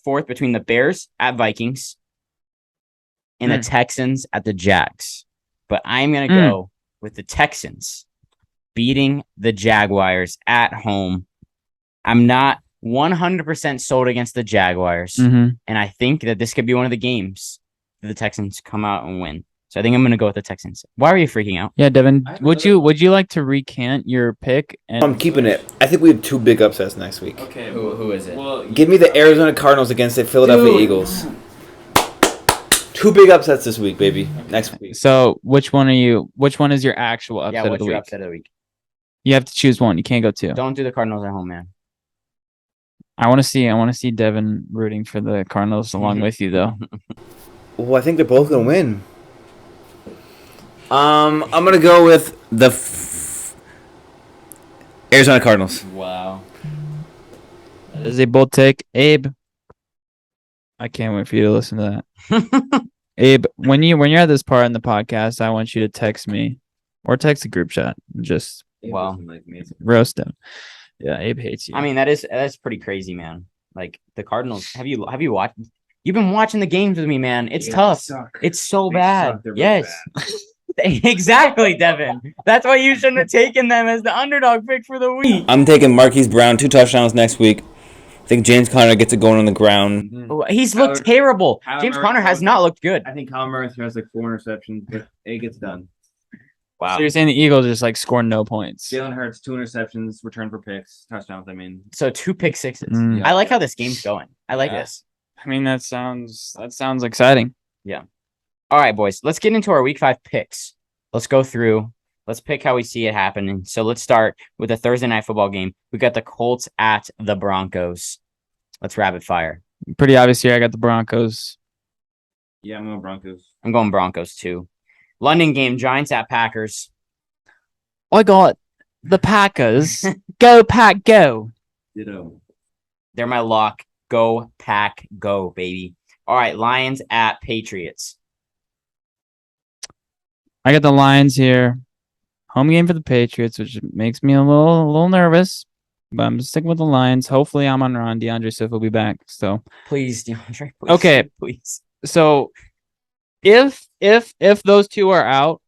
forth between the Bears at Vikings and the Texans at the Jags. But I'm going to go with the Texans beating the Jaguars at home. I'm not 100% sold against the Jaguars. And I think that this could be one of the games that the Texans come out and win. So I think I'm going to go with the Texans. Why are you freaking out? Yeah, Devin, would you like to recant your pick? I'm keeping it. I think we have two big upsets next week. Okay, who is it? Well, give me the Arizona Cardinals against the Philadelphia Eagles. Two big upsets this week, baby. Next week. So which one is your actual upset of the week? Upset of the week? You have to choose one. You can't go two. Don't do the Cardinals at home, man. I want to see Devin rooting for the Cardinals along with you though. Well, I think they're both gonna win. I'm gonna go with the Arizona Cardinals. Wow. As they both take Abe. I can't wait for you to listen to that. Abe, when you're at this part in the podcast, I want you to text me or text a group chat. Just Wow. roast him. Yeah, Abe hates you. I mean, that's pretty crazy, man. Like the Cardinals. Have you watched? You've been watching the games with me, man. It's tough. It's so bad. Yes. Exactly, Devin. That's why you shouldn't have taken them as the underdog pick for the week. I'm taking Marquise Brown 2 touchdowns next week. I think James Conner gets it going on the ground. He's looked terrible. James Conner has not looked good. I think Kyle Murray has like 4 interceptions, but it gets done. Wow. So you're saying the Eagles just like scored no points? Jalen Hurts 2 interceptions, return for picks, touchdowns. I mean, So 2 pick sixes. Mm. I like how this game's going. I like this. I mean, that sounds exciting. All right, boys. Let's get into our week 5 picks. Let's go through. Let's pick how we see it happening. So let's start with a Thursday night football game. We got the Colts at the Broncos. Let's rapid fire. Pretty obvious here. I got the Broncos. yeah, I'm going Broncos. I'm going Broncos too. London game, Giants at Packers. I got the Packers. Go Pack, go! Ditto. They're my lock. Go Pack, go, baby. All right, Lions at Patriots. I got the Lions here. Home game for the Patriots, which makes me a little nervous. But I'm sticking with the Lions. Hopefully, I'm on Ron. DeAndre Swift will be back. So Please, DeAndre. Please, Okay. please. So if those two are out,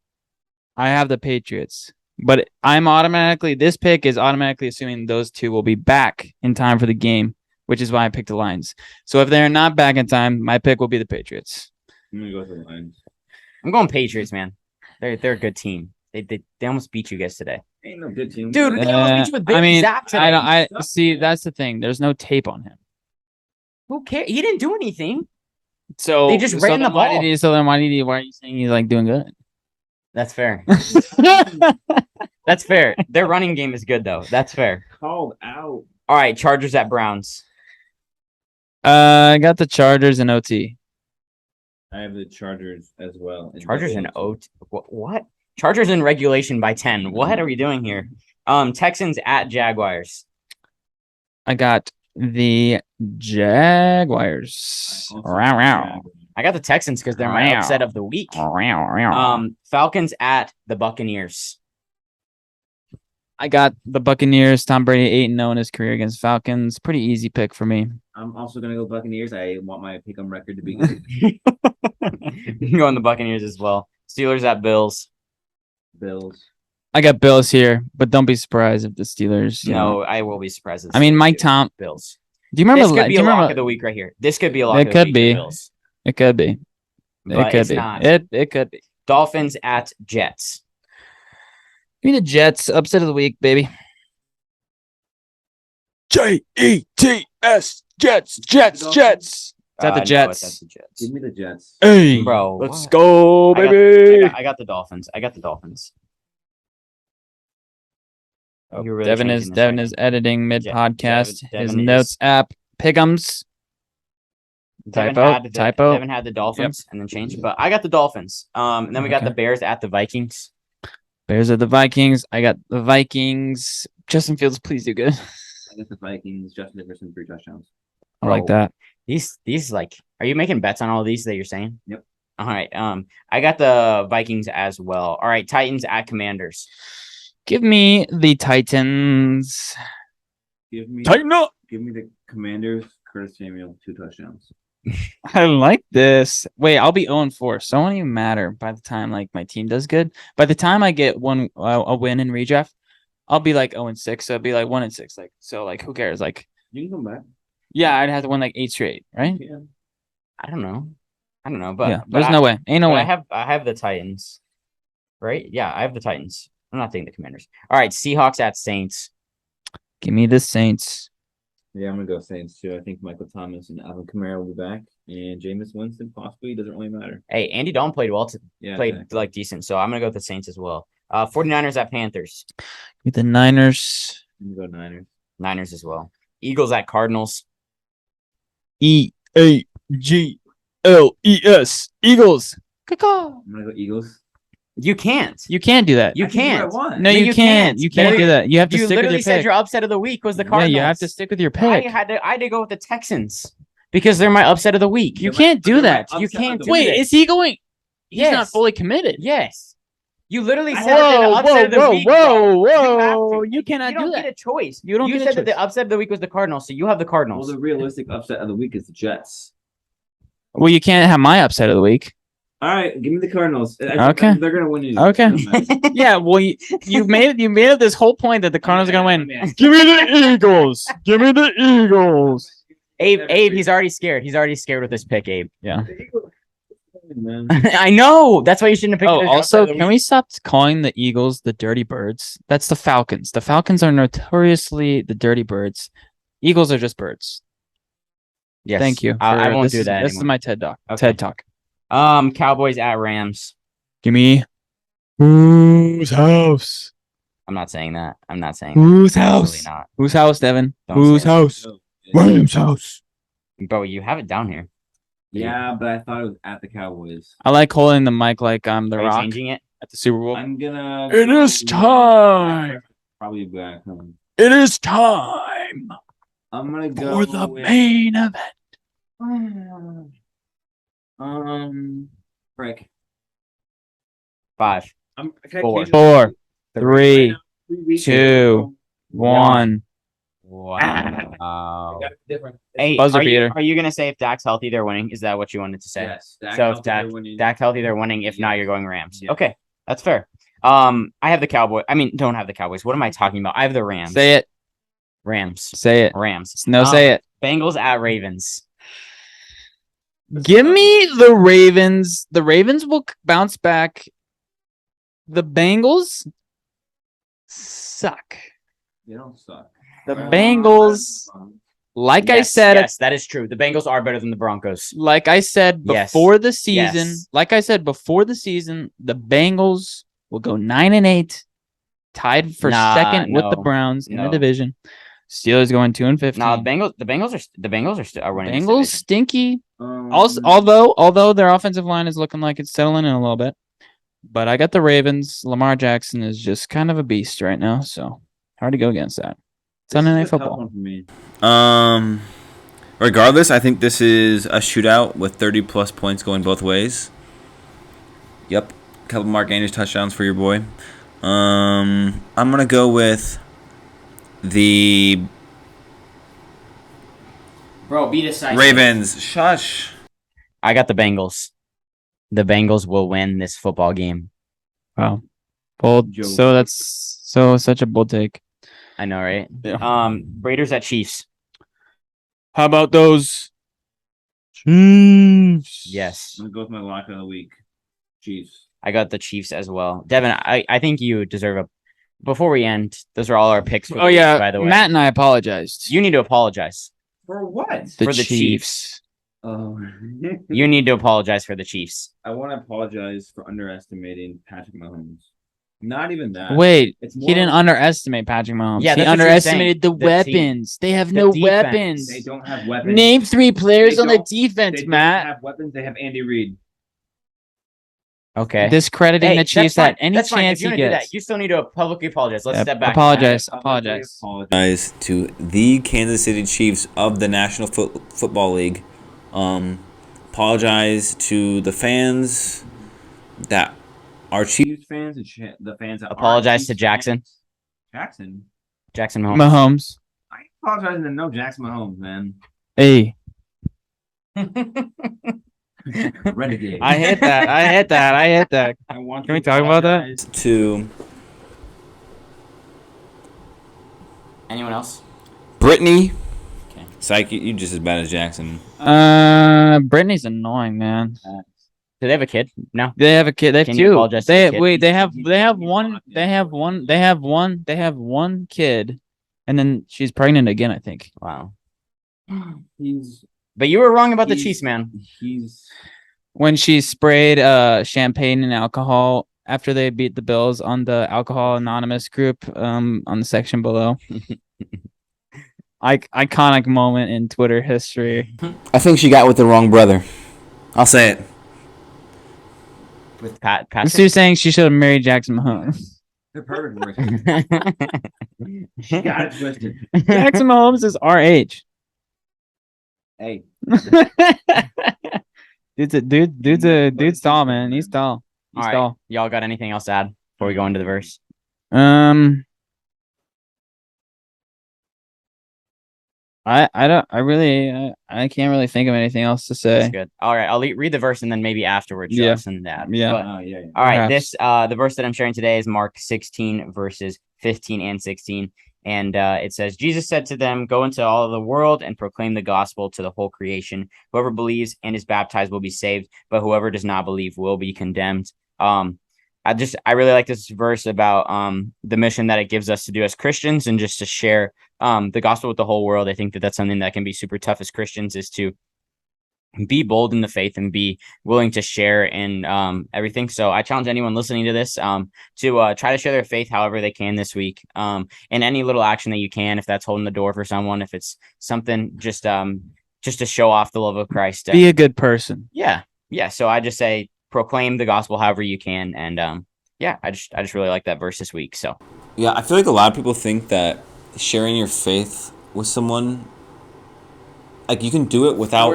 I have the Patriots. But this pick is automatically assuming those two will be back in time for the game, which is why I picked the Lions. So if they're not back in time, my pick will be the Patriots. I'm going to go with the Lions. I'm going Patriots, man. They're a good team. They almost beat you guys today. Ain't no good team. Dude, they almost beat you with Bailey Zapp today. I see. That's the thing. There's no tape on him. Who cares? He didn't do anything. So They just ran the then why ball. why are you saying he's like doing good? That's fair. That's fair. Their running game is good, though. That's fair. Called out. All right, Chargers at Browns. I got the Chargers and OT. I have the Chargers as well. Chargers in OT. What? Chargers in regulation by 10. What are we doing here? Texans at Jaguars. I got the Jaguars. I got the Texans because they're my upset of the week. Falcons at the Buccaneers. I got the Buccaneers. Tom Brady 8-0 in his career against Falcons. Pretty easy pick for me. I'm also going to go Buccaneers. I want my pick 'em record to be good. I'm going the Buccaneers as well. Steelers at Bills. Bills. I got Bills here, but don't be surprised if the Steelers. No, I will be surprised. If the I mean, Steelers Mike do. Tom. Bills. Do you remember? This could be do a you lock remember? of the week right here. This could be a lock. It of could the week be. for Bills. It could be. But It could it's be. not. It could be. Dolphins at Jets. Give me the Jets. Upset of the week, baby. Jets. Jets. Is that the No, Jets? it's at the Jets. Give me the Jets. Hey, Bro, let's what? go, I got- baby. I got the Dolphins. Oh, You're really Devin changing is this Devin right is editing mid podcast. Devin His is- notes app Pick'ems. Devin Typo. Devin had the Dolphins and then changed, but I got the Dolphins. And then we got Okay. the Bears at the Vikings. Bears are the Vikings. I got the Vikings. Justin Fields, please do good. I got the Vikings. Justin Jefferson 3 touchdowns. I like Bro, that. These like, are you making bets on all these that you're saying? Yep. All right. I got the Vikings as well. All right, Titans at Commanders. Give me the Titans. Give me Tighten up. Give me the Commanders. Curtis Samuel 2 touchdowns. I like this. Wait, I'll be 0-4, so it won't even matter by the time like my team does good. By the time I get a win in redraft, I'll be like 0-6. So it'd be like 1-6. Like so, like who cares? Like You can come back. yeah, I'd have to win like 8 straight, right? Yeah. I don't know, but yeah, there's no way. Ain't no but way. I have the Titans. Right? Yeah, I have the Titans. I'm not taking the Commanders. All right, Seahawks at Saints. Give me the Saints. Yeah, I'm gonna go Saints too. I think Michael Thomas and Alvin Kamara will be back, and Jameis Winston possibly doesn't really matter. Hey, Andy Dalton played well. Yeah, Played exactly. like decent. So I'm gonna go with the Saints as well. 49ers at Panthers. With the Niners. I'm gonna go Niners. Niners as well. Eagles at Cardinals. EAGLES. Eagles. Caw-caw. I'm gonna go Eagles. You can't. You can't do that. You I can do what I can't. want. No, you can't. You can't do that. You have to You stick with literally your said pick. your upset of the week was the Yeah, Cardinals. you have to stick with your I pick. had to go with the Texans because they're my upset of the week. You can't do that. You can't do Wait, that. is he going? He's not Yes. fully committed. Yes. You literally said that the upset of the week. whoa. You cannot You don't do get that. a choice. You don't You get a said that the choice. upset of the week was the Cardinals, so you have the Well, Cardinals. the realistic upset of the week is the Jets. Well, you can't have my upset of the week. All right, give me the Cardinals. Okay. They're gonna win. Okay. It doesn't matter. Yeah, well, you made up this whole point that the Cardinals are gonna win. Yeah. Give me the Eagles. Give me the Eagles. Abe, he's already scared. He's already scared with this pick, Abe. Yeah. Man. I know. That's why you shouldn't have picked. Oh, it as your also, upset of the can we stop calling the Eagles the Dirty Birds? That's the Falcons. The Falcons are notoriously the Dirty Birds. Eagles are just birds. Yes. Thank you. I won't this do is- that This is anymore. my TED Talk. Okay. TED Talk. Cowboys at Rams. Give me whose house? I'm not saying that. I'm not saying Whose that. house? Really not. Whose house, Devin? Don't Whose say that. house? Williams' house. Bro, you have it down here. Yeah, but I thought it was at the Cowboys. I like holding the mic like I'm the Are you Rock changing it? at the Super Bowl. I'm gonna. It is time. Probably back home. It is time I'm gonna go for the with, main event. Frick. 5. Can I Four. change it? 4, Right 3, now, 3 weeks 2, 1. Wow. I got different. Hey, Buzzer are beater. you gonna say if Dak's healthy, they're winning? Is that what you wanted to say? Yes. Dak So if healthy, they're winning. Dak's healthy, they're winning. If not, Yes. you're going Rams. Yes. Okay, that's fair. I have the Cowboys. I mean, don't have the Cowboys. What am I talking about? I have the Rams. Say it. Rams. Say it. Rams. No, say it. Bengals at Ravens. Give me the Ravens. The Ravens will bounce back. The Bengals suck. They don't suck. The Bengals, like I Yes, said, yes, that is true. The Bengals are better than the Broncos. like I said Yes. before the season, Yes. the Bengals will go 9-8, tied for Nah, second with the no, Browns in the no. division. Steelers going 2-15. No, the Bengals are winning. this Bengals division. stinky. Also, although their offensive line is looking like it's settling in a little bit, but I got the Ravens. Lamar Jackson is just kind of a beast right now, so hard to go against that. Sunday Night Football. For me. Regardless, I think this is a shootout with 30 plus points going both ways. Yep, a couple Mark Andrews touchdowns for your boy. I'm gonna go with the Bro, be decisive. Ravens. Shush. I got the Bengals. The Bengals will win this football game. Wow, bold. Joke. So that's such a bold take. I know, right? Yeah. Raiders at Chiefs. How about those Chiefs? Yes, I'm gonna go with my lock of the week. Chiefs. I got the Chiefs as well. Devin, I think you deserve a. Before we end, those are all our picks. For the Oh week, yeah, by the way, Matt and I apologized. you need to apologize. For what? the for the Chiefs. Oh. You need to apologize for the Chiefs. I want to apologize for underestimating Patrick Mahomes. Not even that. Wait, It's he more didn't of- underestimate Patrick Mahomes. Yeah, he that's what you were underestimated the saying. The team- weapons. They have the no defense. weapons. They don't have weapons. Name 3 players They on the don't- defense, They don't Matt. have weapons. They have Andy Reid. Okay. Discrediting Hey, the that's Chiefs fine. at any That's fine. chance If you he want to do gets. that, you still need to publicly apologize. Let's Yep, step back. apologize. I Apologize. Apologize to the Kansas City Chiefs of the National Football League. Apologize to the fans that are Chiefs. Chiefs fans and the fans that Apologize aren't to Chiefs Jackson. fans. Jackson. Jackson Mahomes. Mahomes. I ain't apologizing to no Jackson Mahomes, man. Hey, Renegade. I hit that. I hit that. I hit that. I want Can we to talk about that? apologize. To Anyone else? Brittany. Okay. Psych, you just as bad as Jackson. Brittany's annoying, man. Do they have a kid? No. They have a kid. They have Can you 2. apologize to They the kid? wait. They have. He's- They have he's one. not They have one. They have one. They have one kid, and then she's pregnant again. I think. Wow. He's But you were wrong about the He's- Chiefs, man. he's When she sprayed champagne and alcohol after they beat the Bills on the Alcohol Anonymous group on the section below. iconic moment in Twitter history. I think she got with the wrong brother. I'll say it. With So Patrick. you're saying she should have married Jackson Mahomes. The perfect version. She got it twisted. Jackson Mahomes is our age. Hey, Dude's tall, man. He's tall. He's All right, tall. y'all got anything else to add before we go into the verse? I can't really think of anything else to say. That's good. All right, I'll read the verse and then maybe afterwards Yeah. something to add. Yeah. But, yeah. all right, Perhaps. the verse that I'm sharing today is Mark 16 verses 15 and 16, and it says, Jesus said to them, "Go into all of the world and proclaim the gospel to the whole creation. Whoever believes and is baptized will be saved, but whoever does not believe will be condemned." I really like this verse about the mission that it gives us to do as Christians and just to share the gospel with the whole world. I think that that's something that can be super tough as Christians, is to be bold in the faith and be willing to share in everything. So I challenge anyone listening to this to try to share their faith however they can this week, in any little action that you can. If that's holding the door for someone, if it's something just to show off the love of Christ. Be a good person. Yeah. So I just say proclaim the gospel however you can, and I just really like that verse this week. So Yeah, I feel like a lot of people think that sharing your faith with someone, like, you can do it without.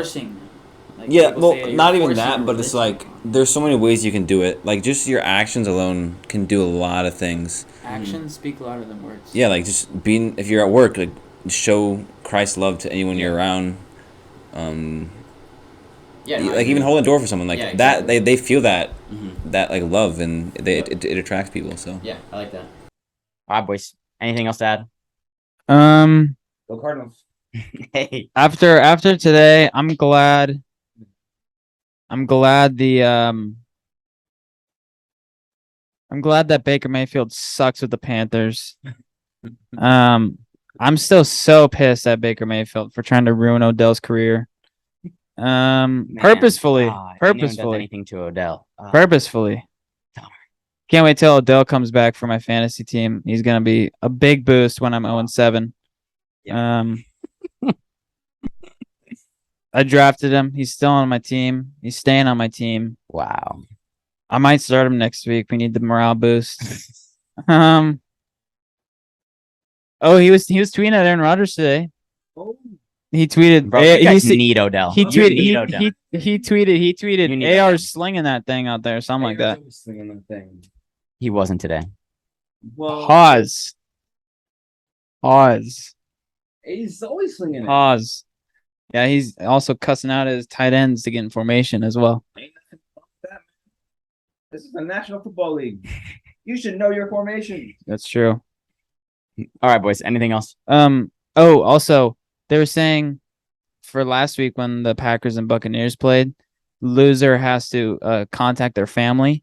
Yeah, well, not even that, but it's like there's so many ways you can do it. Like, just your actions alone can do a lot of things. Actions speak louder than words. Yeah, like just being, if you're at work, like show Christ's love to anyone you're around. Like even holding a door for someone, like that, they feel that that like love, and it attracts people. So yeah, I like that. All right, boys. Anything else to add? Go Cardinals. Hey, After today, I'm glad that Baker Mayfield sucks with the Panthers. I'm still so pissed at Baker Mayfield for trying to ruin Odell's career. Purposefully. anyone does anything to Odell. Purposefully. Can't wait till Odell comes back for my fantasy team. He's gonna be a big boost when I'm 0-7. I drafted him. He's still on my team. He's staying on my team. Wow. I might start him next week. We need the morale boost. He was tweeting at Aaron Rodgers today. Oh. He tweeted. Bro, you guys need Odell. He tweeted. He tweeted. You need AR Odell. slinging that thing out there, something like that. Slinging that thing. He wasn't today. Well, Pause. he's always slinging it. Pause. Yeah, he's also cussing out his tight ends to get in formation as well. Ain't nothing wrong with that, man. This is the National Football League. You should know your formation. That's true. All right, boys. Anything else? Also, they were saying for last week when the Packers and Buccaneers played, loser has to contact their family.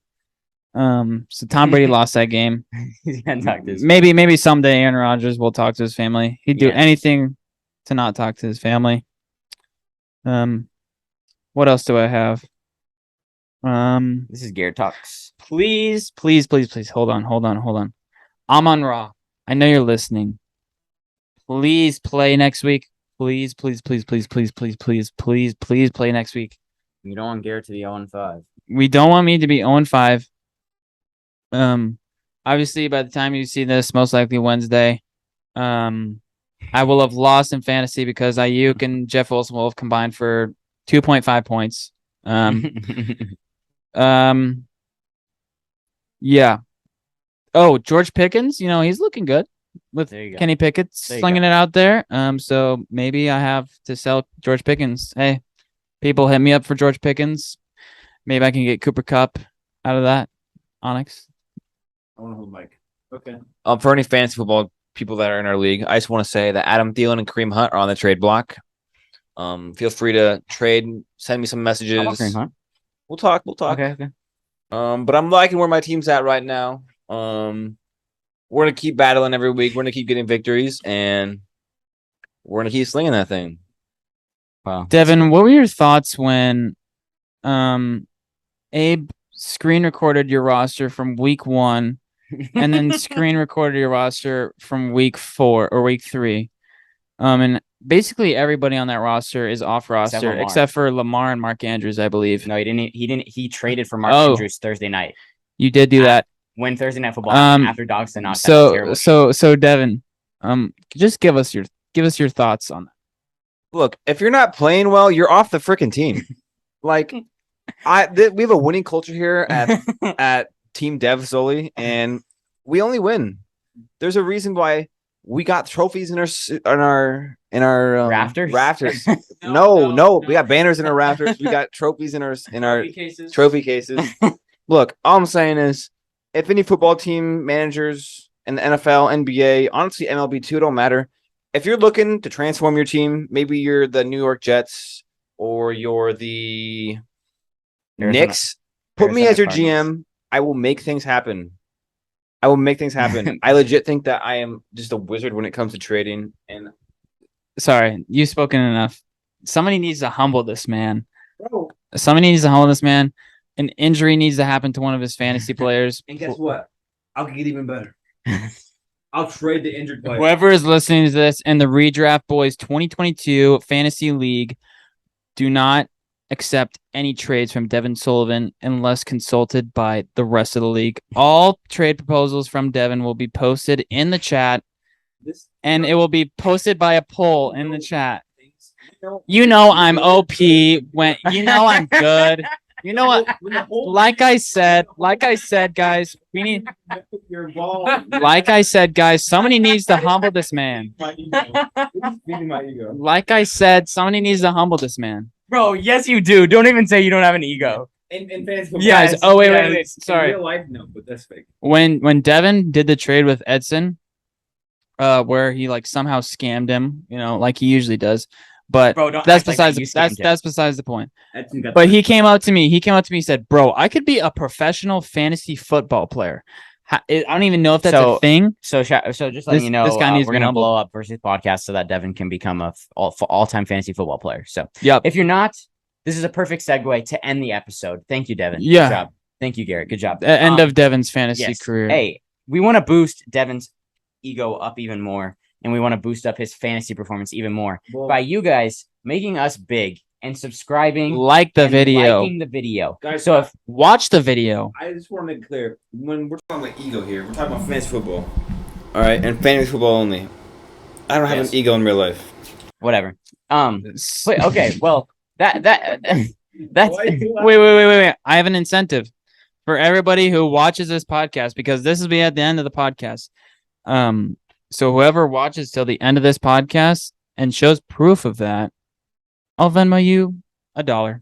So Tom Brady lost that game. Maybe someday Aaron Rodgers will talk to his family. He'd do anything to not talk to his family. What else do I have? This is Garrett Talks. Please. Hold on. Amon Ra, I know you're listening. Please play next week. Please play next week. You don't want Garrett to be 0-5. We don't want me to be 0-5. Obviously, by the time you see this, most likely Wednesday, I will have lost in fantasy because Ayuk and Jeff Wilson will have combined for 2.5 points. Yeah. Oh, George Pickens, he's looking good with Kenny Pickett slinging it out there. So maybe I have to sell George Pickens. Hey, people hit me up for George Pickens. Maybe I can get Cooper Kupp out of that. Onyx. I want to hold Mike. Okay. For any fantasy football people that are in our league, I just want to say that Adam Thielen and Kareem Hunt are on the trade block. Feel free to trade. Send me some messages. Kareem Hunt? We'll talk. Okay. But I'm liking where my team's at right now. We're gonna keep battling every week. We're gonna keep getting victories, and we're gonna keep slinging that thing. Wow. Devin, what were your thoughts when Abe screen recorded your roster from week 1 and then screen recorded your roster from week 4 or week 3? And basically everybody on that roster is off roster Lamar. except for Lamar and Mark Andrews, I believe. No, he didn't. He traded for Mark Oh. Andrews Thursday night. You did do that. When Thursday Night Football happened after Dogs knocked out a terrible So Devin, just give us your thoughts on that. Look, if you're not playing well, you're off the freaking team. Like, we have a winning culture here at Team Dev solely, and we only win. There's a reason why we got trophies in our rafters. No, we got banners in our rafters. We got trophies in our trophy cases. Look, all I'm saying is, if any football team managers in the NFL, NBA, honestly MLB too, it don't matter. If you're looking to transform your team, maybe you're the New York Jets or you're the Knicks, put me as your GM. I will make things happen. I legit think that I am just a wizard when it comes to trading. And sorry, you've spoken enough. Somebody needs to humble this man. bro, An injury needs to happen to one of his fantasy players. And guess what? I'll get even better. I'll trade the injured player. Whoever is listening to this in the Redraft Boys 2022 Fantasy League, do not accept any trades from Devin Sullivan unless consulted by the rest of the league. All trade proposals from Devin will be posted in the chat, and it will be posted by a poll in the chat. You know I'm OP when you know I'm good. You know what? Like I said, guys, we need. Like I said, guys, somebody needs to humble this man. Like I said, somebody needs to humble this man. Bro, yes, you do. Don't even say you don't have an ego. In fantasy football, Yes. Oh wait. Sorry. In real life, no, but that's fake. When Devin did the trade with Edson, where he like somehow scammed him, like he usually does. But Bro, don't that's act like besides you that's besides the point. Edson got But the- he came up to me. He said, "Bro, I could be a professional fantasy football player." I don't even know if that's a thing. So just letting you know, this guy needs to we're be gonna humbled. blow up versus podcast so that Devin can become a all-time fantasy football player. So Yep. if you're not, this is a perfect segue to end the episode. Thank you, Devin. Yeah. Good job. Thank you, Garrett. Good job. End of Devin's fantasy Yes. career. Hey, we want to boost Devin's ego up even more, and we want to boost up his fantasy performance even more by you guys making us big and subscribing, Like the and video. liking the video. Guys, So if Watch the video. I just want to make it clear when we're talking about ego here. We're talking about fantasy football. All right, and fantasy football only. I don't have Yes. an ego in real life. whatever. Wait, okay, well that's Wait. I have an incentive for everybody who watches this podcast because this will be at the end of the podcast. So whoever watches till the end of this podcast and shows proof of that, I'll Venmo you $1.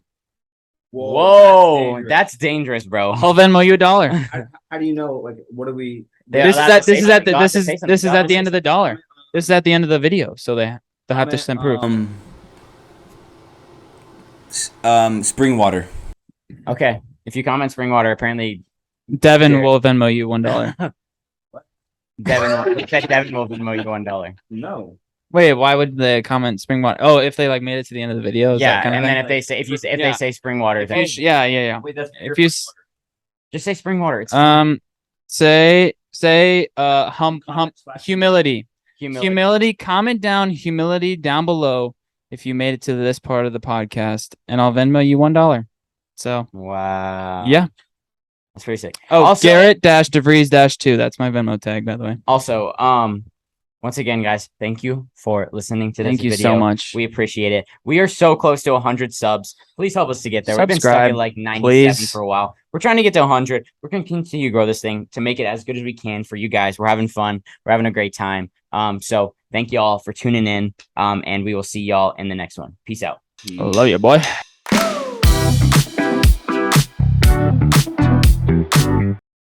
Whoa, that's dangerous, bro. I'll Venmo you $1. How do you know? Like, what are we? Yeah, This that's is at the this same is thing. God, this is God, at the end of the dollar. This is at the end of the video, so they'll have to send proof. Spring water. Okay, if you comment spring water, apparently Devin Garrett. will Venmo you $1. Devin will Venmo you $1. No. Wait, why would they comment spring water? Oh, if they like made it to the end of the video. Is Yeah, that kind and of then thing? if they say if Yeah. they say spring water, then Yeah. Wait, that's If you just say spring water. It's say humility. humility. Humility. Comment down humility down below if you made it to this part of the podcast, and I'll Venmo you $1. So Wow. yeah. That's pretty sick. Oh, Also- Garrett-DeVries-2. That's my Venmo tag, by the way. Also, once again, guys, thank you for listening to this Thank you video. so much. We appreciate it. We are so close to 100 subs. Please help us to get there. We've been stuck Subscribe, at like 97 please. for a while. We're trying to get to 100. We're going to continue to grow this thing to make it as good as we can for you guys. We're having fun. We're having a great time. So thank you all for tuning in. And we will see y'all in the next one. Peace out. I love you, boy.